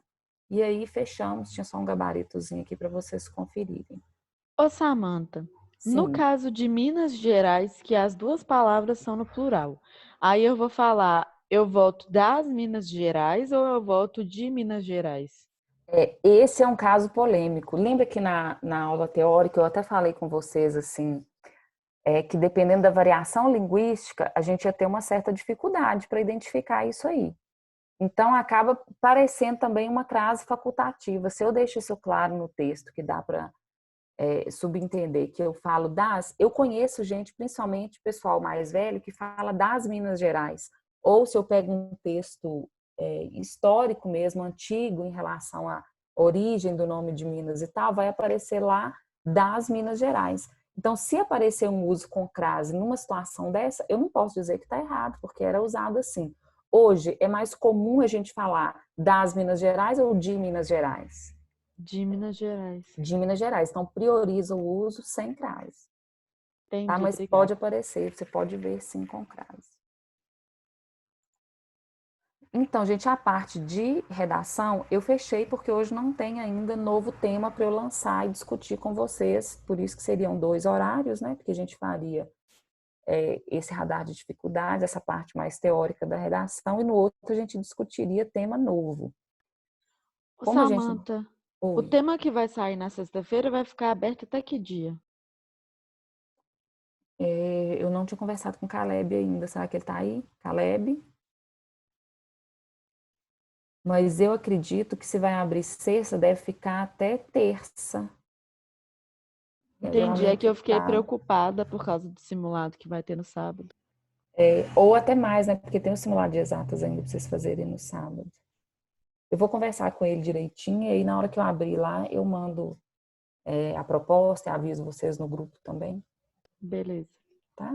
E aí fechamos, tinha só um gabaritozinho aqui para vocês conferirem. Ô, Samantha, no Sim. caso de Minas Gerais, que as duas palavras são no plural, aí eu vou falar, eu volto das Minas Gerais ou eu volto de Minas Gerais? Esse é um caso polêmico. Lembra que na aula teórica eu até falei com vocês assim, que dependendo da variação linguística, a gente ia ter uma certa dificuldade para identificar isso aí. Então, acaba parecendo também uma crase facultativa. Se eu deixo isso claro no texto, que dá para subentender que eu falo das... Eu conheço gente, principalmente pessoal mais velho, que fala das Minas Gerais. Ou se eu pego um texto histórico mesmo, antigo, em relação à origem do nome de Minas e tal, vai aparecer lá das Minas Gerais. Então, se aparecer um uso com crase numa situação dessa, eu não posso dizer que está errado, porque era usado assim. Hoje, é mais comum a gente falar das Minas Gerais ou de Minas Gerais? De Minas Gerais. De Minas Gerais. Então, prioriza o uso sem crase. Entendi, Tá? Mas obrigada. pode aparecer, você pode ver sim com crase. Então, gente, a parte de redação eu fechei porque hoje não tem ainda novo tema para eu lançar e discutir com vocês. Por isso que seriam 2 horários, né? Porque a gente faria esse radar de dificuldades, essa parte mais teórica da redação, e no outro a gente discutiria tema novo. Como a gente... Samantha, o tema que vai sair na sexta-feira vai ficar aberto até que dia? Eu não tinha conversado com o Caleb ainda. Será que ele tá aí? Caleb? Mas eu acredito que se vai abrir sexta, deve ficar até terça. Entendi, é que eu fiquei tá. preocupada por causa do simulado que vai ter no sábado. Ou até mais, né? Porque tem um simulado de exatas ainda para vocês fazerem no sábado. Eu vou conversar com ele direitinho e aí na hora que eu abrir lá, eu mando a proposta e aviso vocês no grupo também. Beleza. Tá?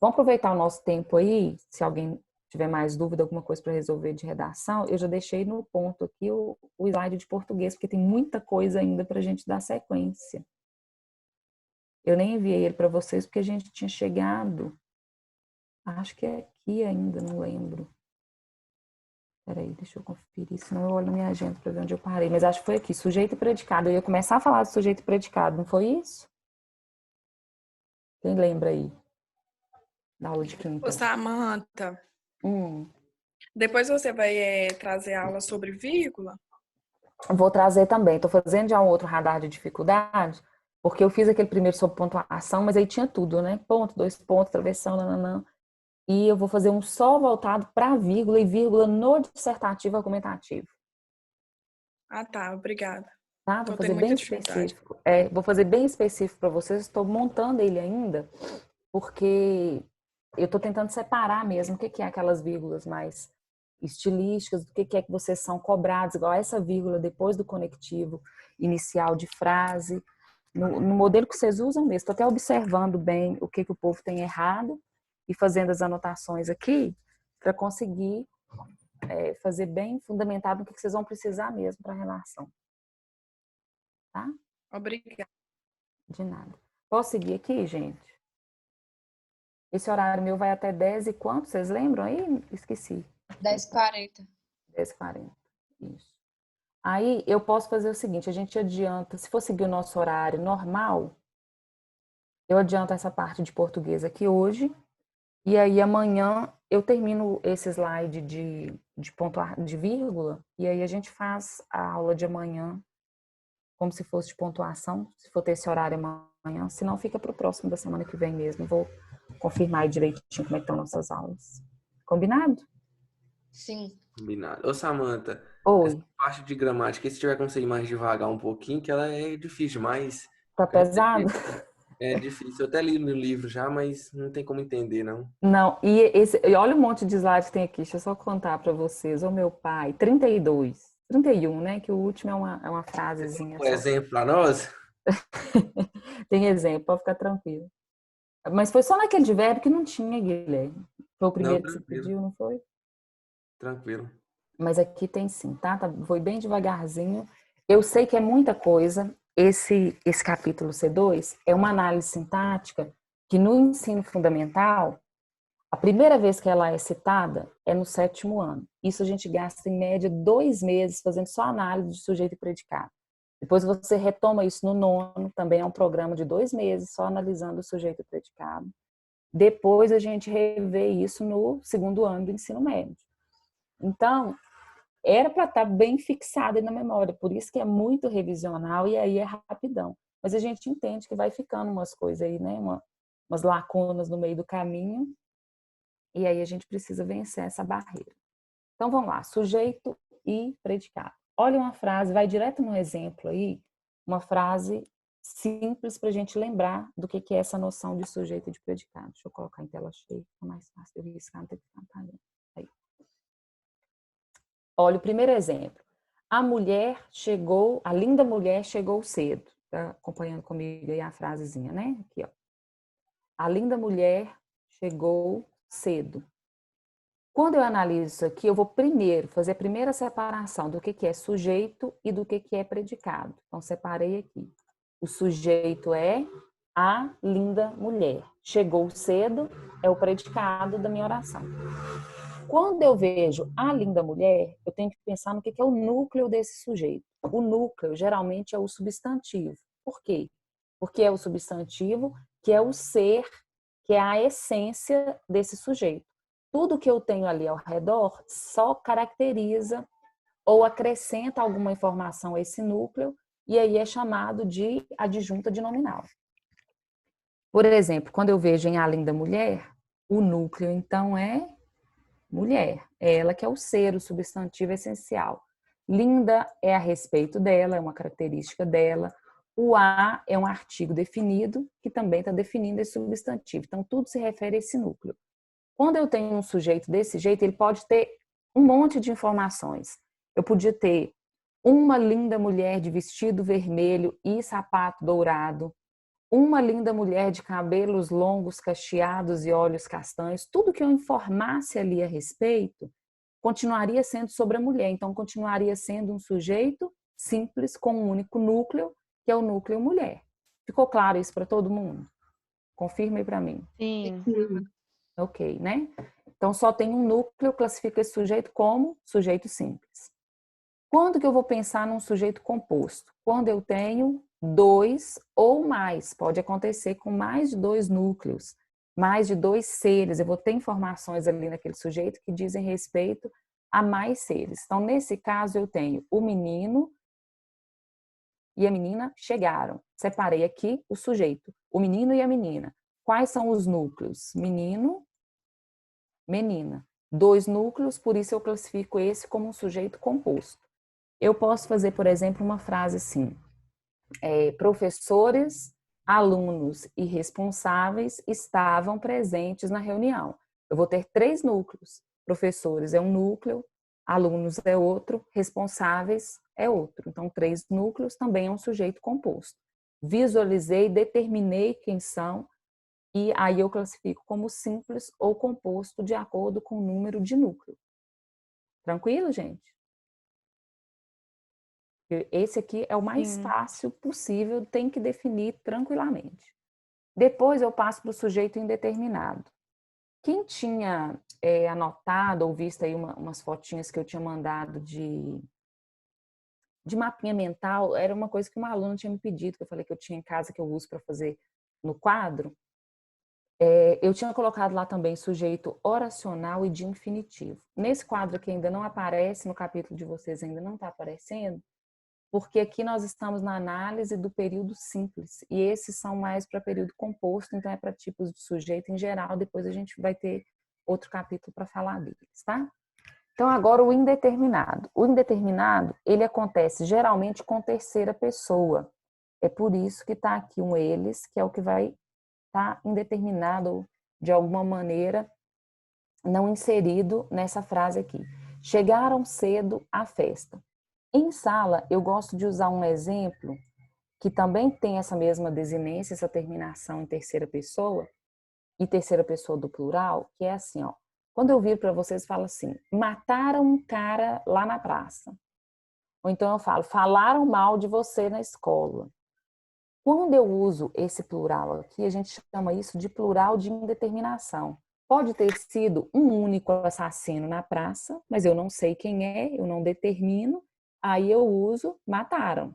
Vamos aproveitar o nosso tempo aí, se alguém tiver mais dúvida, alguma coisa para resolver de redação, eu já deixei no ponto aqui o slide de português, porque tem muita coisa ainda para a gente dar sequência. Eu nem enviei ele para vocês porque a gente tinha chegado, acho que é aqui ainda, não lembro. Peraí, deixa eu conferir, senão eu olho na minha agenda para ver onde eu parei. Mas acho que foi aqui, sujeito e predicado. Eu ia começar a falar de sujeito e predicado, não foi isso? Quem lembra aí? Da aula de quinta. Ô, Samantha, depois você vai trazer aula sobre vírgula? Vou trazer também. Estou fazendo já um outro radar de dificuldade, porque eu fiz aquele primeiro sobre pontuação, mas aí tinha tudo, né? Ponto, 2 pontos, travessão, nananã. E eu vou fazer um só voltado para vírgula e vírgula no dissertativo argumentativo. Ah, tá. Obrigada. Tá? Vou fazer bem específico. Vou fazer bem específico para vocês. Estou montando ele ainda, porque eu estou tentando separar mesmo o que é aquelas vírgulas mais estilísticas, do que é que vocês são cobrados, igual essa vírgula depois do conectivo inicial de frase. No modelo que vocês usam mesmo. Estou até observando bem o que o povo tem errado e fazendo as anotações aqui para conseguir fazer bem fundamentado no que vocês vão precisar mesmo para a relação. Tá? Obrigada. De nada. Posso seguir aqui, gente? Esse horário meu vai até 10 e quanto? Vocês lembram aí? Esqueci. 10h40. 10h40. Isso. Aí eu posso fazer o seguinte, a gente adianta, se for seguir o nosso horário normal, eu adianto essa parte de português aqui hoje, e aí amanhã eu termino esse slide de vírgula, e aí a gente faz a aula de amanhã como se fosse de pontuação, se for ter esse horário amanhã, senão fica para o próximo da semana que vem mesmo. Vou confirmar aí direitinho como é que estão nossas aulas. Combinado? Sim. Combinado. Ô, Samantha, oi. Essa parte de gramática, se tiver como você ir mais devagar um pouquinho, que ela é difícil demais. Tá pesado? É difícil. Eu até li no livro já, mas não tem como entender, não. Não, e olha o monte de slides que tem aqui, deixa eu só contar para vocês. O meu pai, 31, né? Que o último é uma frasezinha. Um exemplo para nós? Tem exemplo, pode ficar tranquilo. Mas foi só naquele de verbo que não tinha, Guilherme. Foi o primeiro que você pediu, não foi? Tranquilo. Mas aqui tem sim, tá? Foi bem devagarzinho. Eu sei que é muita coisa. Esse capítulo C2 é uma análise sintática que no ensino fundamental, a primeira vez que ela é citada é no 7º ano. Isso a gente gasta em média 2 meses fazendo só análise de sujeito e predicado. Depois você retoma isso no 9º, também é um programa de 2 meses só analisando o sujeito e predicado. Depois a gente revê isso no 2º ano do ensino médio. Então, era para estar bem fixado aí na memória, por isso que é muito revisional e aí é rapidão. Mas a gente entende que vai ficando umas coisas aí, né? Umas lacunas no meio do caminho, e aí a gente precisa vencer essa barreira. Então vamos lá, sujeito e predicado. Olha uma frase, vai direto no exemplo aí, uma frase simples para a gente lembrar do que é essa noção de sujeito e de predicado. Deixa eu colocar em tela cheia, é mais fácil de riscar, não tem que ficar apagando. Aí. Olha o primeiro exemplo. A linda mulher chegou cedo. Tá acompanhando comigo aí a frasezinha, né? Aqui, ó. A linda mulher chegou cedo. Quando eu analiso isso aqui, eu vou primeiro fazer a primeira separação do que é sujeito e do que é predicado. Então, separei aqui. O sujeito é a linda mulher. Chegou cedo é o predicado da minha oração. Quando eu vejo a linda mulher, eu tenho que pensar no que é o núcleo desse sujeito. O núcleo, geralmente, é o substantivo. Por quê? Porque é o substantivo que é o ser, que é a essência desse sujeito. Tudo que eu tenho ali ao redor só caracteriza ou acrescenta alguma informação a esse núcleo, e aí é chamado de adjunta de nominal. Por exemplo, quando eu vejo em A Linda Mulher, o núcleo, então, é mulher. É ela que é o ser, o substantivo essencial. Linda é a respeito dela, é uma característica dela. O a é um artigo definido, que também está definindo esse substantivo. Então, tudo se refere a esse núcleo. Quando eu tenho um sujeito desse jeito, ele pode ter um monte de informações. Eu podia ter uma linda mulher de vestido vermelho e sapato dourado, uma linda mulher de cabelos longos, cacheados e olhos castanhos. Tudo que eu informasse ali a respeito continuaria sendo sobre a mulher. Então, continuaria sendo um sujeito simples com um único núcleo, que é o núcleo mulher. Ficou claro isso para todo mundo? Confirma aí para mim. Sim. Ok, né? Então, só tem um núcleo, classifica esse sujeito como sujeito simples. Quando que eu vou pensar num sujeito composto? Quando eu tenho 2 ou mais. Pode acontecer com mais de 2 núcleos, mais de 2 seres. Eu vou ter informações ali naquele sujeito que dizem respeito a mais seres. Então, nesse caso, eu tenho o menino e a menina chegaram. Separei aqui o sujeito, o menino e a menina. Quais são os núcleos? Menino, menina. 2 núcleos, por isso eu classifico esse como um sujeito composto. Eu posso fazer, por exemplo, uma frase assim: professores, alunos e responsáveis estavam presentes na reunião. Eu vou ter 3 núcleos. Professores é um núcleo, alunos é outro, responsáveis é outro. Então, 3 núcleos também é um sujeito composto. Visualizei, determinei quem são, e aí eu classifico como simples ou composto de acordo com o número de núcleo. Tranquilo, gente? Esse aqui é o mais fácil possível, tem que definir tranquilamente. Depois eu passo para o sujeito indeterminado. Quem tinha anotado ou visto aí umas fotinhas que eu tinha mandado de mapinha mental, era uma coisa que uma aluna tinha me pedido, que eu falei que eu tinha em casa, que eu uso para fazer no quadro. Eu tinha colocado lá também sujeito oracional e de infinitivo. Nesse quadro aqui ainda não aparece, no capítulo de vocês ainda não está aparecendo, porque aqui nós estamos na análise do período simples, e esses são mais para período composto, então é para tipos de sujeito em geral, depois a gente vai ter outro capítulo para falar deles, tá? Então agora o indeterminado. O indeterminado, ele acontece geralmente com terceira pessoa, é por isso que está aqui um eles, que é o que vai estar indeterminado, de alguma maneira, não inserido nessa frase aqui. Chegaram cedo à festa. Em sala, eu gosto de usar um exemplo que também tem essa mesma desinência, essa terminação em terceira pessoa, e terceira pessoa do plural, que é assim, ó. Quando eu viro para vocês, falo assim: mataram um cara lá na praça. Ou então eu falo: falaram mal de você na escola. Quando eu uso esse plural aqui, a gente chama isso de plural de indeterminação. Pode ter sido um único assassino na praça, mas eu não sei quem é, eu não determino. Aí eu uso mataram.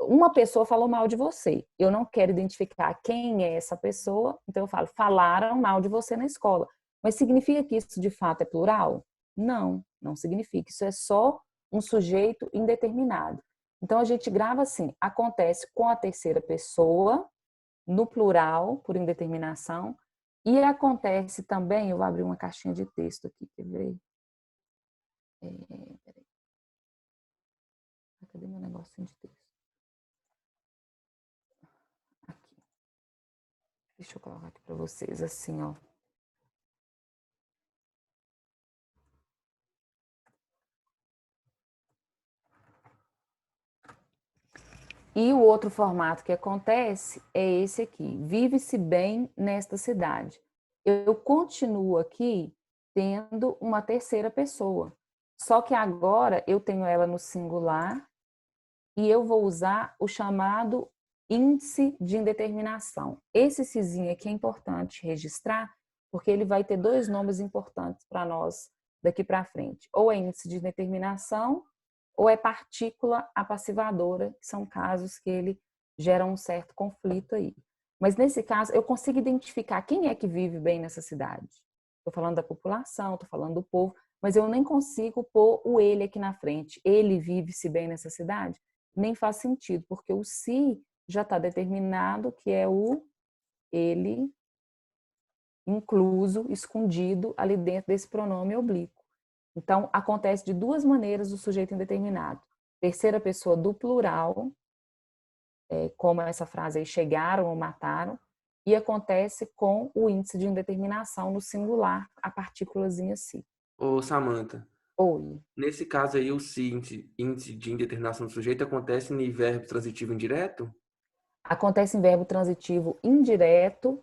Uma pessoa falou mal de você. Eu não quero identificar quem é essa pessoa, então eu falo, falaram mal de você na escola. Mas significa que isso de fato é plural? Não, não significa. Isso é só um sujeito indeterminado. Então a gente grava assim, acontece com a terceira pessoa, no plural, por indeterminação, e acontece também, eu vou abrir uma caixinha de texto aqui, quer ver? Peraí. Cadê meu negocinho de texto? Aqui. Deixa eu colocar aqui para vocês, assim, ó. E o outro formato que acontece é esse aqui. Vive-se bem nesta cidade. Eu continuo aqui tendo uma terceira pessoa. Só que agora eu tenho ela no singular e eu vou usar o chamado índice de indeterminação. Esse cizinho aqui é importante registrar, porque ele vai ter 2 nomes importantes para nós daqui para frente. Ou é índice de indeterminação, ou é partícula apassivadora, que são casos que ele gera um certo conflito aí. Mas nesse caso, eu consigo identificar quem é que vive bem nessa cidade. Estou falando da população, estou falando do povo, mas eu nem consigo pôr o ele aqui na frente. Ele vive-se bem nessa cidade? Nem faz sentido, porque o se já está determinado que é o ele incluso, escondido ali dentro desse pronome oblíquo. Então, acontece de duas maneiras o sujeito indeterminado. Terceira pessoa do plural, como essa frase aí, chegaram ou mataram, e acontece com o índice de indeterminação no singular, a partículazinha si. Ô, Samantha. Oi. Nesse caso aí, o si, índice de indeterminação do sujeito, acontece em verbo transitivo indireto? Acontece em verbo transitivo indireto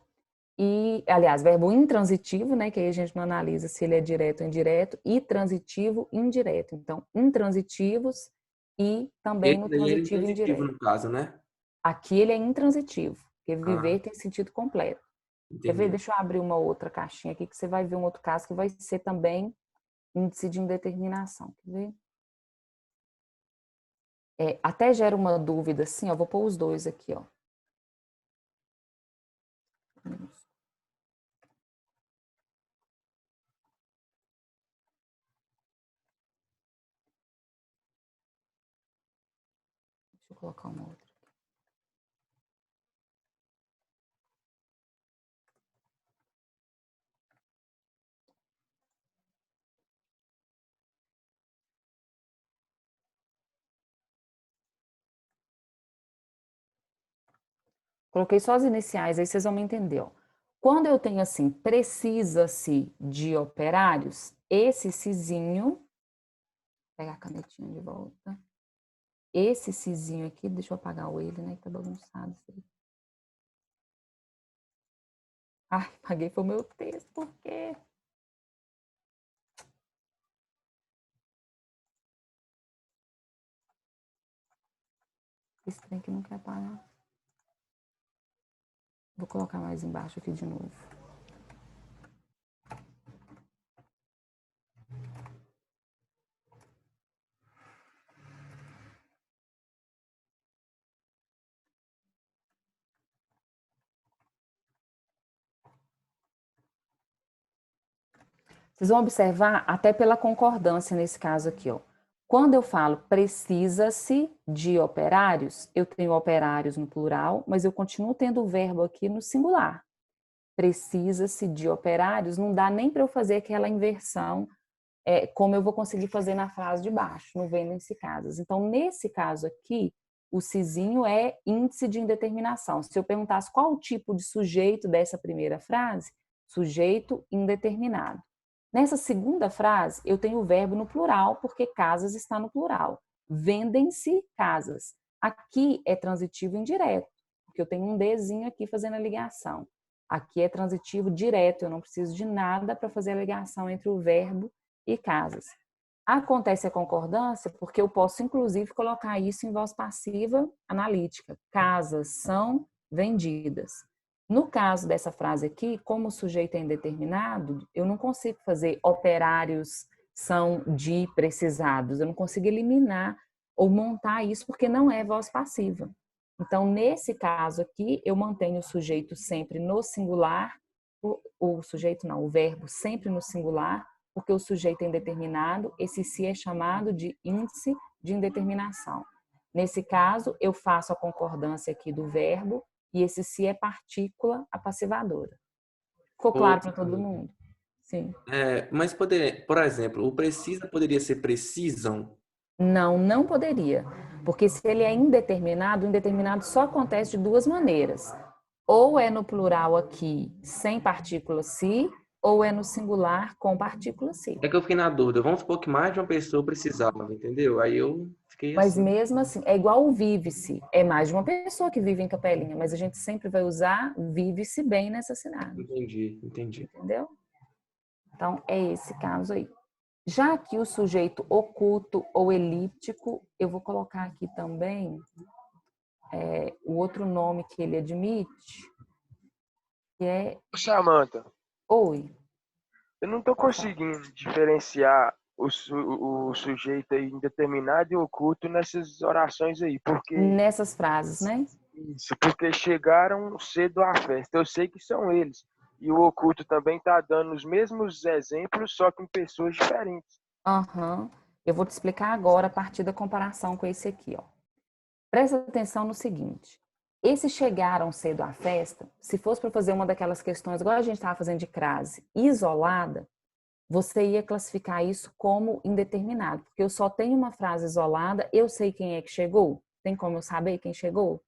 e, aliás, verbo intransitivo, né, que aí a gente não analisa se ele é direto ou indireto, e transitivo indireto. Então, intransitivos e também no transitivo indireto. No caso, né? Aqui ele é intransitivo, porque viver tem sentido completo. Entendi. Quer ver? Deixa eu abrir uma outra caixinha aqui que você vai ver um outro caso que vai ser também índice de indeterminação. Quer ver? Até gera uma dúvida assim, ó, vou pôr os dois aqui, ó. Deixa eu colocar uma outra. Coloquei só as iniciais, aí vocês vão me entender, ó. Quando eu tenho assim, precisa-se de operários, esse sizinho, vou pegar a canetinha de volta. Esse sizinho aqui, deixa eu apagar o ele, né, que tá bagunçado. Ai, apaguei foi o meu texto, por quê? Esse trem aqui não quer apagar. Vou colocar mais embaixo aqui de novo. Vocês vão observar até pela concordância nesse caso aqui, ó. Quando eu falo precisa-se de operários, eu tenho operários no plural, mas eu continuo tendo o verbo aqui no singular. Precisa-se de operários, não dá nem para eu fazer aquela inversão, como eu vou conseguir fazer na frase de baixo, no vendem-se casas. Então, nesse caso aqui, o sizinho é índice de indeterminação. Se eu perguntasse qual o tipo de sujeito dessa primeira frase, sujeito indeterminado. Nessa segunda frase, eu tenho o verbo no plural, porque casas está no plural. Vendem-se casas. Aqui é transitivo indireto, porque eu tenho um Dzinho aqui fazendo a ligação. Aqui é transitivo direto, eu não preciso de nada para fazer a ligação entre o verbo e casas. Acontece a concordância porque eu posso, inclusive, colocar isso em voz passiva analítica. Casas são vendidas. No caso dessa frase aqui, como o sujeito é indeterminado, eu não consigo fazer operários são de precisados. Eu não consigo eliminar ou montar isso porque não é voz passiva. Então, nesse caso aqui, eu mantenho o sujeito sempre no singular, o verbo sempre no singular, porque o sujeito é indeterminado, esse se é chamado de índice de indeterminação. Nesse caso, eu faço a concordância aqui do verbo, e esse se é partícula apassivadora. Ficou claro para todo mundo? Sim. Mas, por exemplo, o precisa poderia ser precisam? Não, não poderia. Porque se ele é indeterminado, o indeterminado só acontece de duas maneiras. Ou é no plural aqui, sem partícula si, ou é no singular com partícula si. É que eu fiquei na dúvida. Vamos supor que mais de uma pessoa precisava, entendeu? Aí eu fiquei Mas assim. mesmo assim, é igual o vive-se. É mais de uma pessoa que vive em Capelinha, mas a gente sempre vai usar vive-se bem nessa cidade. Entendi. Entendeu? Então, é esse caso aí. Já aqui o sujeito oculto ou elíptico, eu vou colocar aqui também o outro nome que ele admite, que é... Samantha. Oi. Eu não estou conseguindo diferenciar o sujeito aí indeterminado e oculto nessas orações aí, porque... Nessas frases, né? Isso, porque chegaram cedo à festa. Eu sei que são eles, e o oculto também está dando os mesmos exemplos, só que em pessoas diferentes. Aham. Eu vou te explicar agora a partir da comparação com esse aqui, ó. Presta atenção no seguinte. Esses chegaram cedo à festa, se fosse para fazer uma daquelas questões, igual a gente estava fazendo de crase, isolada, você ia classificar isso como indeterminado, porque eu só tenho uma frase isolada, eu sei quem é que chegou. Tem como eu saber quem chegou?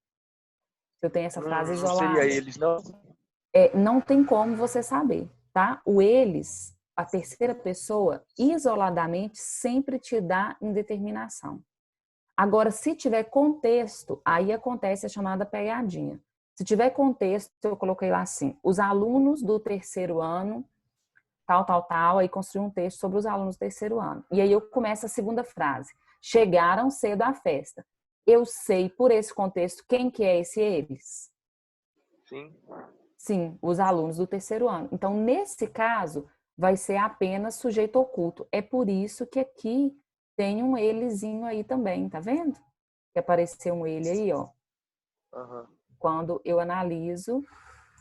Se eu tenho essa frase Não isolada. seria eles, não? Não tem como você saber, tá? O eles, a terceira pessoa, isoladamente, sempre te dá indeterminação. Agora, se tiver contexto, aí acontece a chamada pegadinha. Se tiver contexto, eu coloquei lá assim, os alunos do terceiro ano, tal, aí construí um texto sobre os alunos do terceiro ano. E aí eu começo a segunda frase. Chegaram cedo à festa. Eu sei, por esse contexto, quem que é esse eles? Sim. Sim, os alunos do terceiro ano. Então, nesse caso, vai ser apenas sujeito oculto. É por isso que aqui tem um elezinho aí também, tá vendo? Que apareceu um ele aí, ó. Uhum. Quando eu analiso...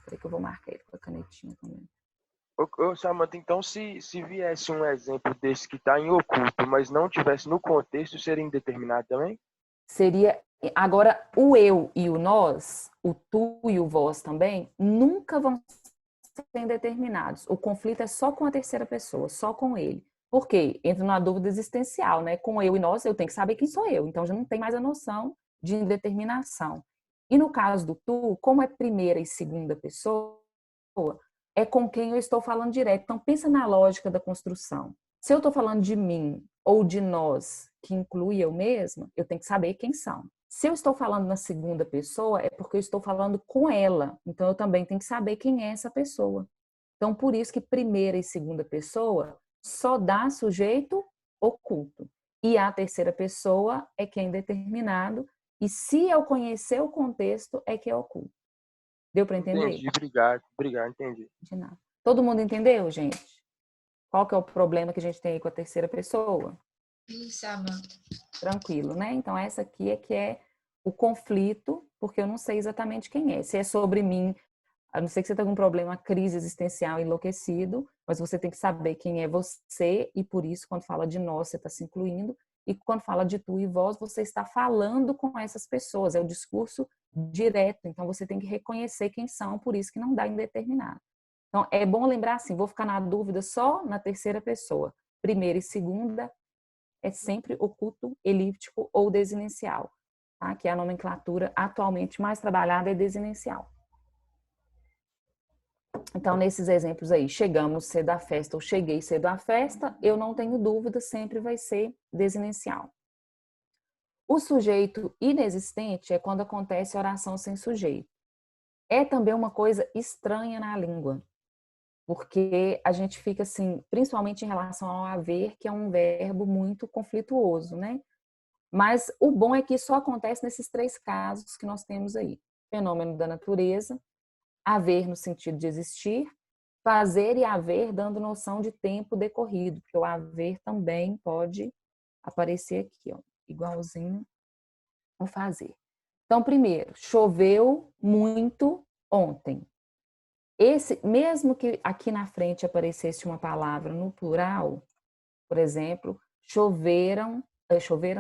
Peraí que eu vou marcar ele com a canetinha também. Ô, Samantha, então se viesse um exemplo desse que está em oculto, mas não tivesse no contexto, seria indeterminado também? Seria... Agora, o eu e o nós, o tu e o vós também, nunca vão ser indeterminados. O conflito é só com a terceira pessoa, só com ele. Por quê? Entra numa dúvida existencial, né? Com eu e nós, eu tenho que saber quem sou eu. Então, já não tem mais a noção de indeterminação. E no caso do tu, como é primeira e segunda pessoa, é com quem eu estou falando direto. Então, pensa na lógica da construção. Se eu estou falando de mim ou de nós, que inclui eu mesma, eu tenho que saber quem são. Se eu estou falando na segunda pessoa, é porque eu estou falando com ela. Então, eu também tenho que saber quem é essa pessoa. Então, por isso que primeira e segunda pessoa só dá sujeito oculto. E a terceira pessoa é quem é determinado. E se eu conhecer o contexto, é que é oculto. Deu para entender? Entendi, obrigado, entendi. De nada. Todo mundo entendeu, gente? Qual que é o problema que a gente tem aí com a terceira pessoa? Isso, Amanda. Tranquilo, né? Então, essa aqui é que é o conflito, porque eu não sei exatamente quem é. Se é sobre mim, a não ser que você tenha algum problema, crise existencial, enlouquecido, mas você tem que saber quem é você e por isso, quando fala de nós, você está se incluindo e quando fala de tu e vós, você está falando com essas pessoas. É o discurso direto, então você tem que reconhecer quem são, por isso que não dá indeterminado. Então, é bom lembrar assim, vou ficar na dúvida só na terceira pessoa. Primeira e segunda é sempre oculto, elíptico ou desinencial, tá? Que é a nomenclatura atualmente mais trabalhada é desinencial. Então, nesses exemplos aí, chegamos cedo à festa ou cheguei cedo à festa, eu não tenho dúvida, sempre vai ser desinencial. O sujeito inexistente é quando acontece oração sem sujeito. É também uma coisa estranha na língua, porque a gente fica assim, principalmente em relação ao haver, que é um verbo muito conflituoso, né? Mas o bom é que só acontece nesses três casos que nós temos aí. Fenômeno da natureza, haver no sentido de existir, fazer e haver dando noção de tempo decorrido, porque o haver também pode aparecer aqui, ó, igualzinho ao fazer. Então, primeiro, choveu muito ontem. Esse, mesmo que aqui na frente aparecesse uma palavra no plural, por exemplo, choveram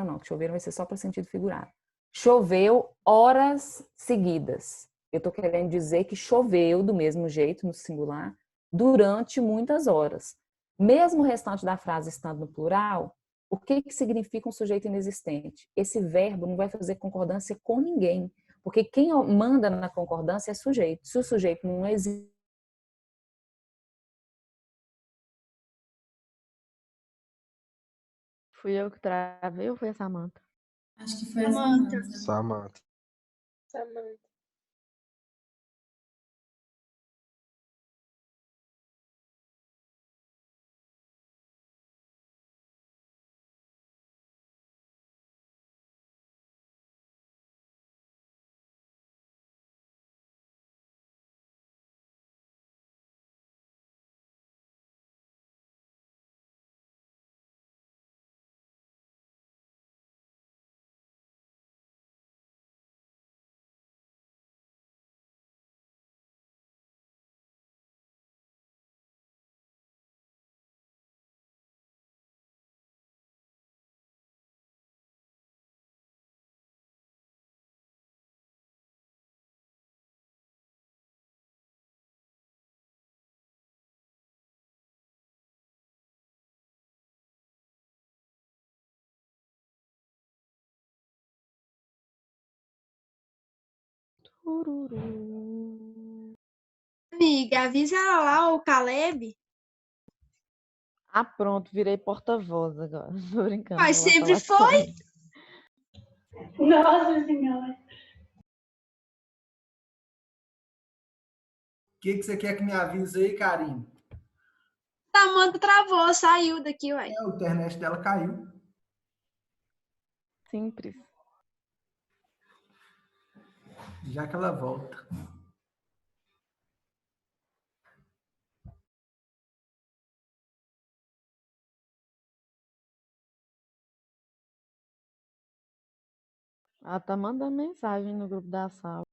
não, choveram vai ser só para sentido figurado. Choveu horas seguidas. Eu estou querendo dizer que choveu do mesmo jeito, no singular, durante muitas horas. Mesmo o restante da frase estando no plural, o que significa um sujeito inexistente? Esse verbo não vai fazer concordância com ninguém, porque quem manda na concordância é sujeito. Se o sujeito não existe, Fui eu que travei ou foi a Samantha? Acho que foi a Samantha. Samantha. Samantha. Amiga, avisa ela lá, o Caleb. Ah, pronto, virei porta-voz agora. Tô brincando. Mas vou lá sempre falar com foi. ele. Nossa Senhora. O que você quer que me avise aí, Karine? Samanta travou, saiu daqui, ué. A internet dela caiu. Simples. Já que ela volta. Ela tá mandando mensagem no grupo da sala.